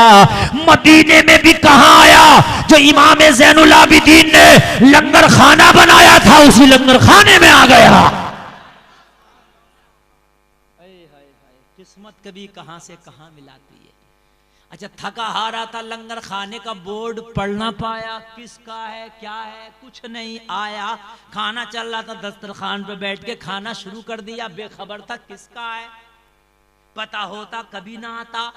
मदीने में भी कहां आया, जो इमाम ज़ैनुल आबिदीन ने लंगर खाना बनाया था उसी लंगर खाने में आ गया। कभी कहां से कहां मिलाती है। अच्छा, थका हारा था, लंगर खाने का बोर्ड पढ़ ना पाया, किसका है क्या है कुछ नहीं आया, खाना चल रहा था, दस्तरखान पे बैठ के खाना शुरू कर दिया, बेखबर था किसका है, पता होता कभी ना आता,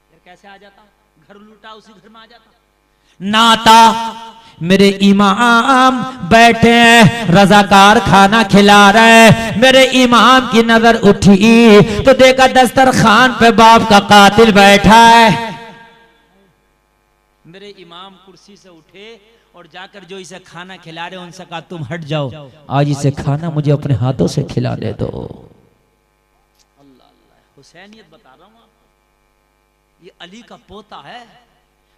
फिर कैसे आ जाता, घर लूटा उसी घर में आ जाता, नाता। मेरे इमाम बैठे हैं, रजाकार खाना खिला रहे, मेरे इमाम की नजर उठी तो देखा दस्तरखान पे बाप का कातिल बैठा है। मेरे इमाम कुर्सी से उठे और जाकर जो इसे खाना खिला रहे उनसे कहा तुम हट जाओ, आज इसे खाना मुझे अपने हाथों से खिलाने दो। अल्लाह अल्लाह, हुसैनियत बता रहा हूं आपको, ये अली का पोता है।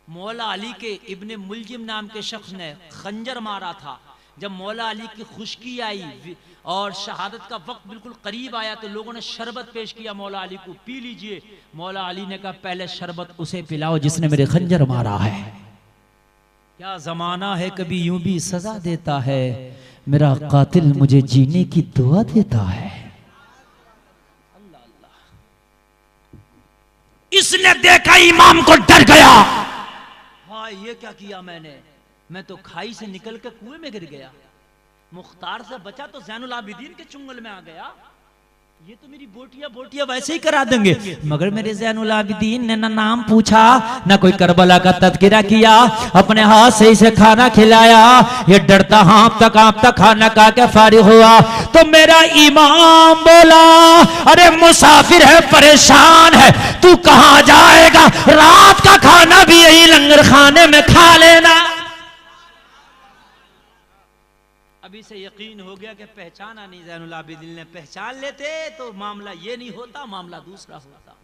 मौला अली के इब्ने मुलजिम नाम के शख्स ने खंजर मारा था। जब मौला अली की खुश्की आई और शहादत का वक्त बिल्कुल करीब आया तो लोगों ने शरबत पेश किया मौला अली को, पी लीजिए। मौला अली ने कहा पहले शरबत उसे पिलाओ जिसने मेरे खंजर मारा है। क्या जमाना है, कभी यूं भी सजा देता है, मेरा कातिल मुझे जीने की दुआ देता है। अल्लाह अल्लाह, इसने देखा इमाम को डर गया, ये क्या किया मैंने, मैं तो खाई से निकल के कुएं में गिर गया, मुख्तार से बचा तो ज़ैनुल आबिदीन के चुंगल में आ गया, ये तो मेरी बोटियां वैसे ही करा देंगे। मगर मेरे ज़ैनुल आबिदीन ने ना नाम पूछा ना कोई करबला का तज़किरा किया, अपने हाथ से इसे खाना खिलाया, ये डरता हाँफता खाना खा के फारिग हुआ तो मेरा इमाम बोला अरे मुसाफिर है, परेशान है, तू कहां जाएगा, रात का खाना भी यही लंगर खाने में खा लेना। अभी से यकीन हो गया कि पहचाना नहीं, ज़ैनुल आबिदीन ने पहचान लेते तो मामला ये नहीं होता, मामला दूसरा होता।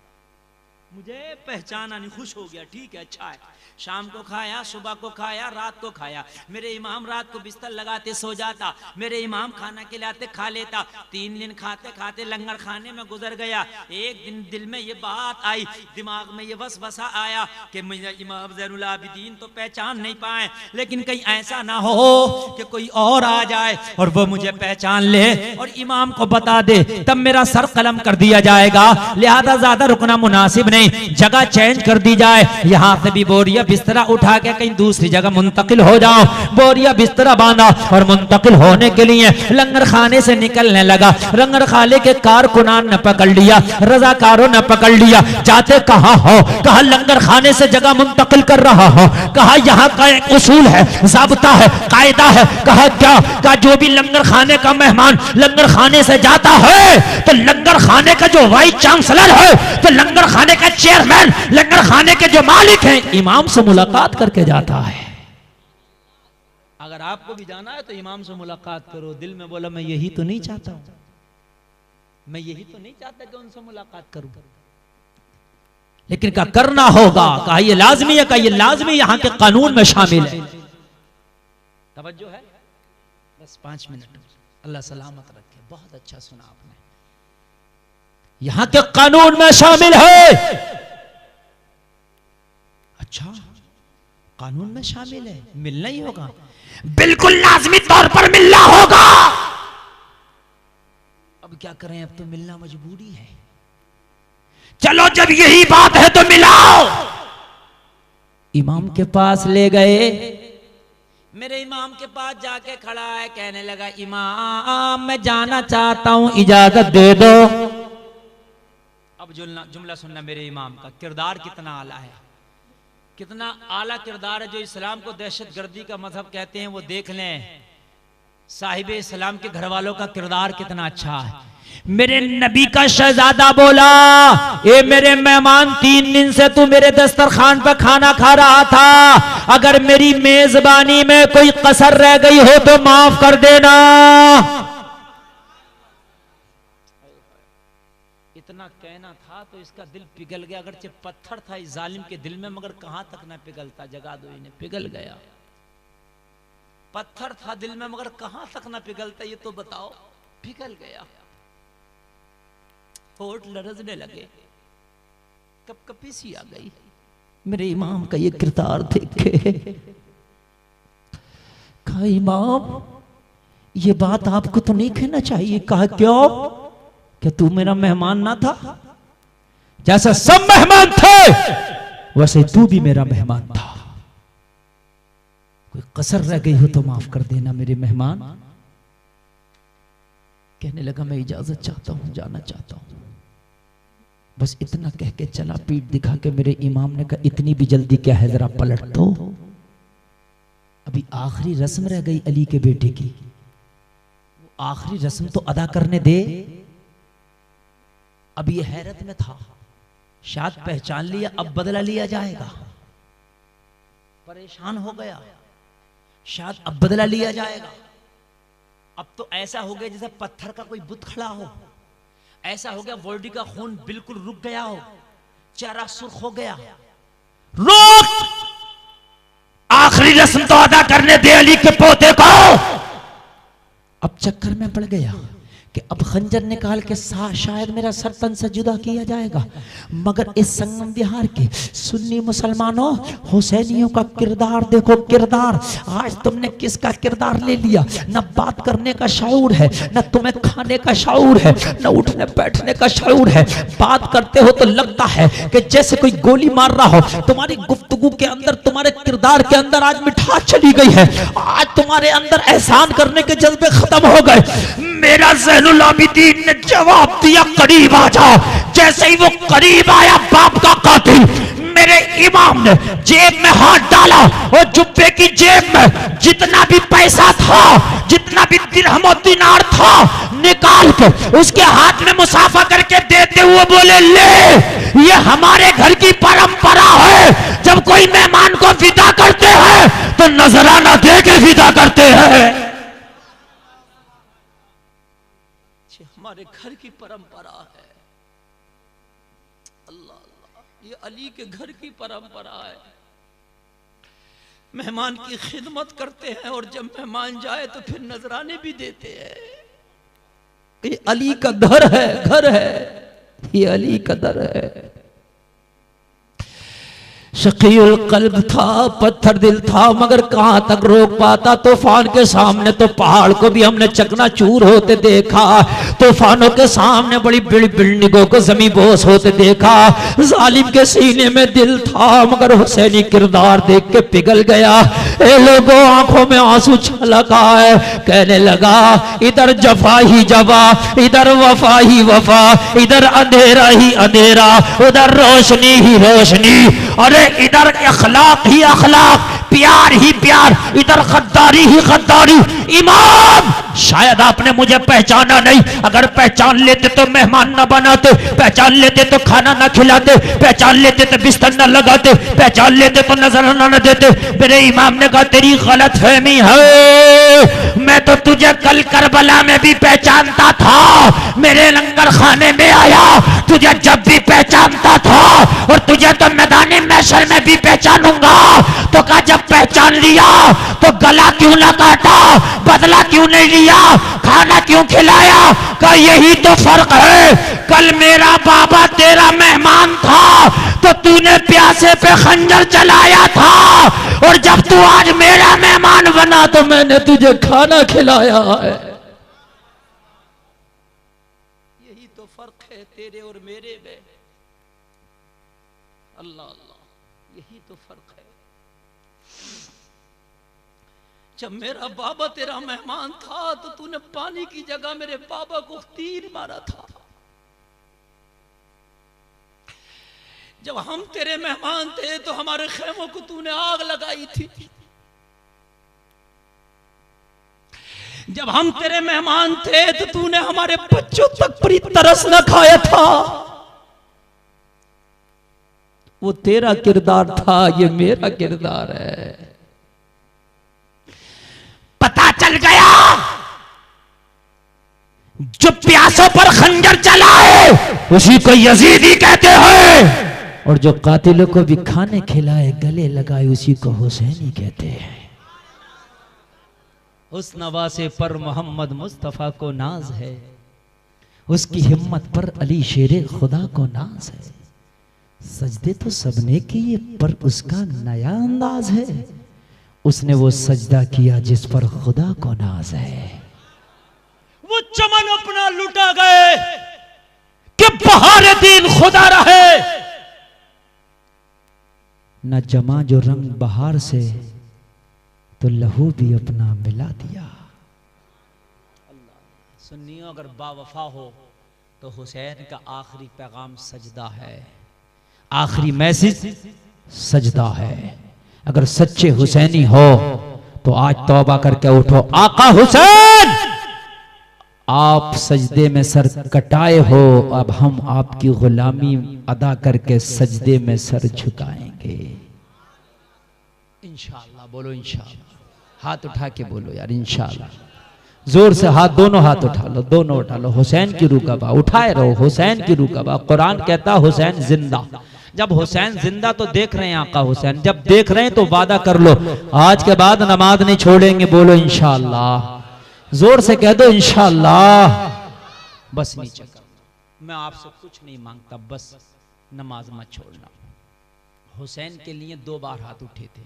मुझे पहचाना नहीं, खुश हो गया, ठीक है अच्छा है। शाम को खाया, सुबह को खाया, रात को खाया। मेरे इमाम रात को बिस्तर लगाते सो जाता, मेरे इमाम खाना खिलाते खा लेता। 3 दिन खाते खाते लंगर खाने में गुजर गया। एक दिन दिल में ये बात आई, दिमाग में ये वसवसा आया कि मेरे इमाम ज़ैनुल आबिदीन तो पहचान नहीं पाए, लेकिन कहीं ऐसा ना हो कि कोई और आ जाए और वो मुझे पहचान ले और इमाम को बता दे, तब मेरा सर कलम कर दिया जाएगा। लिहाजा ज्यादा रुकना मुनासिब नहीं, जगह चेंज कर दी जाए, यहाँ से भी बोरिया बिस्तरा उठा के कहीं दूसरी जगह मुंतकिल हो जाओ। बोरिया बिस्तरा बांधा और मुंतकिल होने के लिए लंगर खाने से निकलने लगा। लंगर खाने के कारकुनान ने पकड़ लिया, रजाकारों ने पकड़ लिया, जाते कहा हो, कहा लंगर खाने से जगह मुंतकिल कर रहा हो, कहा यहाँ का एक उसूल है, ज़ाब्ता है, कायदा है। कहा क्या? कहा जो भी लंगर खाने का मेहमान लंगर खाने से जाता है तो लंगर खाने का जो वाइस चांसलर है, तो लंगर खाने का चेयरमैन, लंगर खाने के जो मालिक हैं, इमाम से मुलाकात करके जाता है। अगर आपको भी जाना है तो इमाम से मुलाकात करो। दिल में बोला मैं यही तो नहीं चाहता हूं, मैं यही तो नहीं चाहता कि उनसे मुलाकात करूं, लेकिन क्या करना होगा। कहा ये लाजमी है, कहा ये लाजमी यहां के कानून में शामिल है। तवज्जो है, बस 5 मिनट, अल्लाह सलामत रखे। बहुत अच्छा सुना आपने, यहां के कानून में शामिल है। अच्छा, कानून में शामिल है, मिलना ही होगा, बिल्कुल लाजमी तौर पर मिलना होगा। अब क्या करें, अब तो मिलना मजबूरी है। चलो जब यही बात है तो मिलाओ। इमाम के पास ले गए, मेरे इमाम के पास जाके खड़ा है, कहने लगा इमाम मैं जाना चाहता हूं, इजाजत दे दो। अब जुमला सुनना मेरे इमाम का, किरदार कितना आला है, कितना आला किरदार है। जो इस्लाम को दहशतगर्दी का मजहब कहते हैं वो देख लें, साहिब इस्लाम के घर वालों का किरदार कितना अच्छा है। मेरे नबी का शहजादा बोला ए मेरे मेहमान, 3 दिन से तू मेरे दस्तरखान पर खाना खा रहा था, अगर मेरी मेजबानी में कोई कसर रह गई हो तो माफ कर देना। इतना कहना था तो इसका दिल पिघल गया। अगरचे पत्थर था इस जालिम के दिल में, मगर कहां तक ना पिघलता, जगा दो इन्हें, पिघल गया। पत्थर था दिल में मगर कहां तक ना पिघलता, ये तो बताओ, पिघल गया। होठ लरजने लगे, कपकपी सी आ गई। मेरे इमाम का ये किरदार देखे, कहा इमाम ये बात आपको तो नहीं कहना चाहिए। कहा क्यों? क्या तू मेरा मेहमान ना था? जैसा सब मेहमान थे वैसे तू भी मेरा मेहमान था। कोई कसर रह गई हो तो माफ कर देना मेरे मेहमान। कहने लगा मैं इजाजत चाहता हूं, जाना चाहता हूं। बस इतना कह के चला, पीठ दिखा के। मेरे इमाम ने कहा इतनी भी जल्दी क्या है, जरा पलट दो, अभी आखिरी रस्म रह गई अली के बेटे की, वो आखिरी रस्म तो अदा करने दे। अब ये हैरत में था, शायद पहचान लिया अब बदला लिया जाएगा, परेशान हो गया, शायद अब बदला लिया जाएगा। अब तो ऐसा हो गया जैसे पत्थर का कोई बुत खड़ा हो, ऐसा हो गया बॉडी का खून बिल्कुल रुक गया हो, चेहरा सुर्ख हो गया। रोक, आखिरी रस्म तो अदा करने दे अली के पोते को। अब चक्कर में पड़ गया कि अब खंजर निकाल के शायद मेरा सर तन से जुदा किया जाएगा, मगर इस संगम विहार के सुन्नी मुसलमानों, हुसैनियों का किरदार देखो, किरदार। आज तुमने किसका किरदार ले लिया? न बात करने का शऊर है, न तुम्हें खाने का शऊर है, न उठने बैठने का शऊर है। बात करते हो तो लगता है कि जैसे कोई गोली मार रहा हो। तुम्हारी गुफ्तगू के अंदर, तुम्हारे किरदार के अंदर आज मिठास चली गई है। आज तुम्हारे अंदर एहसान करने के जज्बे खत्म हो गए। मेरा ज़ैनुल आबिदीन ने जवाब दिया करीब आ जाओ। जैसे ही वो करीब आया, बाप का कातिल, मेरे इमाम ने जेब में हाथ डाला और जुब्बे की जेब में जितना भी पैसा था, जितना भी दिरहम और दिनार था, निकाल के उसके हाथ में मुसाफा करके देते हुए बोले, ले, ये हमारे घर की परंपरा है, जब कोई मेहमान को विदा करते हैं तो नजराना दे के विदा करते हैं। हमारे घर की परंपरा है। अल्लाह अल्लाह, ये अली के घर की परंपरा है। मेहमान की खिदमत करते हैं और जब मेहमान जाए तो फिर नजराने भी देते हैं। ये अली का घर है, घर है, ये अली का दर है। शकीउल कल्ब था, पत्थर दिल था, मगर कहां तक रोक पाता। तूफान के सामने तो पहाड़ को भी हमने चकनाचूर होते देखा, तूफानों के सामने बड़ी बड़ी बिल्डिंगों को जमी बोस होते देखा। जालिम के सीने में दिल था, मगर हुसैनी किरदार देख के पिघल गया। ए लोगों, आंखों में आंसू छलक आए। कहने लगा, इधर जफा ही जफा, इधर वफा ही वफा, इधर अंधेरा ही अंधेरा, उधर रोशनी ही रोशनी। अरे इधर अखलाक ही अखलाक, प्यार ही प्यार, इधर गद्दारी ही गद्दारी। इमाम, शायद आपने मुझे पहचाना नहीं। अगर पहचान लेते तो मेहमान न बनाते, पहचान लेते तो खाना न खिलाते, पहचान लेते तो बिस्तर न लगाते, पहचान लेते तो नजराना न देते। मेरे इमाम ने कहा, तेरी गलतफहमी है, मैं तो तुझे कल करबला में भी पहचानता था। मेरे लंगर खाने में आया, तुझे जब भी पहचानता था, और तुझे तो मैदानी महशर में भी पहचानूंगा। तो कहा, जब पहचान लिया तो गला क्यों न काटा, बदला क्यों नहीं लिया, खाना क्यों खिलाया? कहा, यही तो फर्क है। कल मेरा बाबा तेरा मेहमान था तो तूने प्यासे पे खंजर चलाया था, और जब तू आज मेरा मेहमान बना तो मैंने तुझे खाना खिलाया है। यही तो फर्क है तेरे और मेरे में। अल्लाह अल्लाह, यही तो फर्क है। जब मेरा बाबा तेरा मेहमान था तो तूने पानी की जगह मेरे बाबा को तीर मारा था। जब हम तेरे मेहमान थे तो हमारे खेमों को तूने आग लगाई थी। जब हम तेरे मेहमान थे तो तूने हमारे बच्चों तक पूरी तरस न खाया था। वो तेरा किरदार था, ये मेरा किरदार है। पता चल गया, जो प्यासों पर खंजर चलाए उसी को यजीदी कहते हैं, और जो कातिलों को भी खाने खिलाए, गले लगाए, उसी को हुसैनी कहते हैं। उस नवासे पर मोहम्मद मुस्तफा को नाज है, उसकी हिम्मत पर अली शेरे खुदा को नाज है। सजदे तो सबने किए पर उसका नया अंदाज है, उसने वो सजदा किया जिस पर खुदा को नाज है। वो चमन अपना लुटा गए, कि बहार दीन खुदा रहे। न जमा जो रंग बहार से तो लहू भी अपना मिला दिया। सुन्नियों अगर बावफा हो तो हुसैन का आखिरी पैगाम सजदा है, आखिरी मैसेज सजदा है। अगर सच्चे हुसैनी हो तो आज तौबा करके उठो। आका हुसैन आप सजदे में सर कटाए हो, अब हम आपकी गुलामी अदा करके सजदे में सर झुकाएंगे इंशाअल्लाह। बोलो इंशाअल्लाह, हाथ उठा के बोलो यार इंशाअल्लाह। जोर से हाथ, दोनों हाथ उठा लो, दोनों उठा लो। हुसैन की रूह का बा उठाए रहो, हुसैन की रूह का बा। कुरान कहता हुसैन जिंदा। जब हुसैन जिंदा तो देख रहे हैं आका हुसैन, जब देख रहे हैं तो वादा कर लो आज के बाद नमाज नहीं छोड़ेंगे। बोलो इंशाअल्लाह, जोर से कह दो इंशाअल्लाह। बस नीचे करो, मैं आपसे कुछ नहीं मांगता, बस नमाज मत छोड़ना। हुसैन के लिए 2 बार हाथ उठे थे,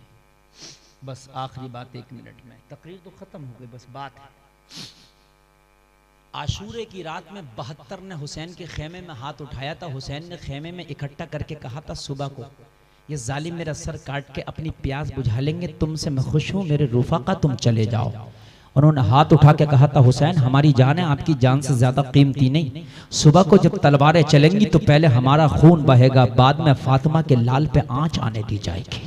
बस आखिरी बात 1 मिनट में, तकरीर तो खत्म हो गई, बस बात है। आशूरे की रात में 72 ने हुसैन के खेमे में हाथ उठाया था। हुसैन ने खेमे में इकट्ठा करके कहा था सुबह को ये जालिम मेरा सर काट के अपनी प्यास बुझा लेंगे, तुमसे मैं खुश हूं मेरे रुफाका, तुम चले जाओ। उन्होंने हाथ उठा के कहा था हुसैन हमारी जान है आपकी जान से ज्यादा कीमती नहीं। सुबह को जब तलवारें चलेंगी तो पहले हमारा खून बहेगा, बाद में फातिमा के लाल पे आंच आने दी जाएगी।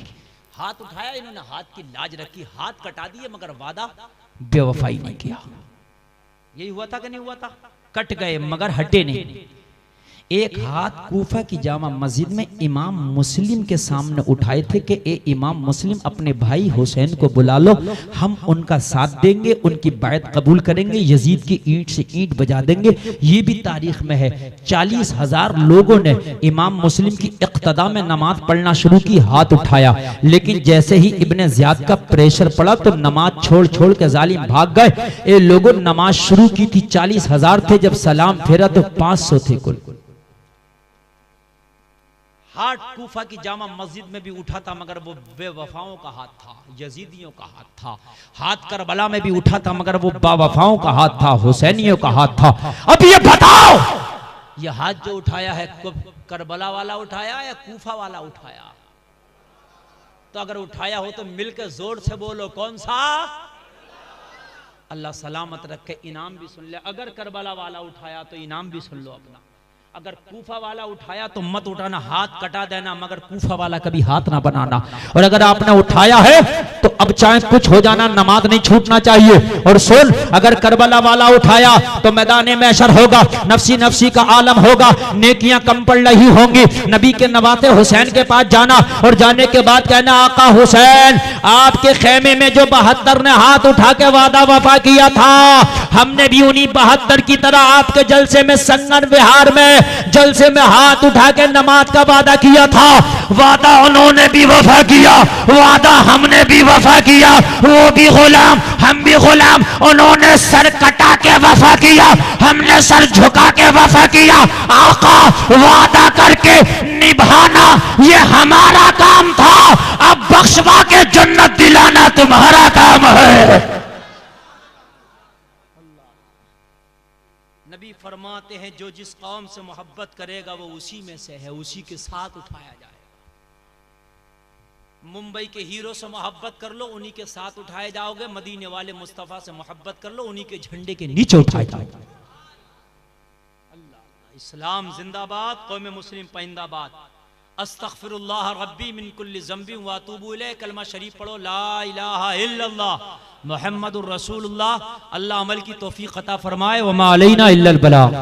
हाथ उठाया इन्होंने, हाथ की लाज रखी, हाथ कटा दिए मगर वादा बेवफाई नहीं किया। यही हुआ था कि नहीं हुआ था? कट गए मगर हटे नहीं। एक हाथ कूफा की जामा मस्जिद में इमाम मुस्लिम के सामने उठाए थे कि ए इमाम मुस्लिम अपने भाई हुसैन को बुला लो, हम उनका साथ देंगे, उनकी बात कबूल करेंगे, यजीद की ईंट से ईंट बजा देंगे। ये भी तारीख में है। 40,000 लोगों ने इमाम मुस्लिम की इक्तदा में नमाज पढ़ना शुरू की, हाथ उठाया, लेकिन जैसे ही इब्ने ज़ियाद का प्रेशर पड़ा तो नमाज छोड़ छोड़ के जालिम भाग गए। ये लोगों नमाज शुरू की थी, 40,000 थे, जब सलाम फेरा तो 500 थे कुल। हाथ कूफा की जामा मस्जिद में भी उठा था मगर वो बेवफाओं का हाथ था, यजीदियों का हाथ था। हाथ करबला में भी उठा था मगर वो बावफाओं का हाथ था, हुसैनियों का हाथ था। अब ये बताओ ये हाथ जो उठाया है करबला वाला उठाया या कूफा वाला उठाया? तो अगर उठाया हो तो मिलकर जोर से बोलो कौन सा? अल्लाह सलामत रखे, इनाम भी सुन ले। अगर करबला वाला उठाया तो इनाम भी सुन लो अपना। अगर कूफा वाला उठाया तो मत उठाना, हाथ कटा देना, मगर कूफा वाला कभी हाथ ना बनाना। और अगर आपने उठाया है तो अब चाहे कुछ हो जाना, नमाज नहीं छूटना चाहिए। और सुन, अगर करबला वाला उठाया तो मैदान महशर होगा, नफसी नफसी का आलम होगा, नेकियां कम पड़ रही होंगी। नबी के नवाते हुसैन के पास जाना और जाने के बाद कहना आका हुसैन आपके खेमे में जो 72 ने हाथ उठा के वादा वफा किया था, हमने भी उन्हीं 72 की तरह आपके जलसे में संगन विहार में जलसे में हाथ उठा के नमाज का वादा किया था। वादा उन्होंने भी वफा किया, वादा हमने भी वफा किया, वो भी गुलाम हम भी गुलाम। उन्होंने सर कटा के वफा किया, हमने सर झुका के वफा किया। आका वादा करके निभाना ये हमारा काम था, अब बख्शवा के जन्नत दिलाना तुम्हारा काम है। नबी फरमाते हैं जो जिस कौम से मोहब्बत करेगा वो उसी में से है, उसी के साथ उठाया जाएगा। मुंबई के हीरो से मोहब्बत कर लो, उन्हीं के साथ उठाए जाओगे। मदीने वाले मुस्तफा से मोहब्बत कर लो, उन्हीं के झंडे के नीचे उठाए जाओगे। अल्लाह, इस्लाम जिंदाबाद, कौम मुस्लिम पाइंदाबाद। अस्तगफिरुल्लाह रब्बी मिन कुल्ली ज़ंबि व अतूबु इलैह। कलमा शरीफ पढ़ो, ला इलाहा इल्लल्लाह मुहम्मदुर रसूलुल्लाह। अल्लाह अमल की तौफीक अता फरमाए। व मा अलैना इल्लल बलाग।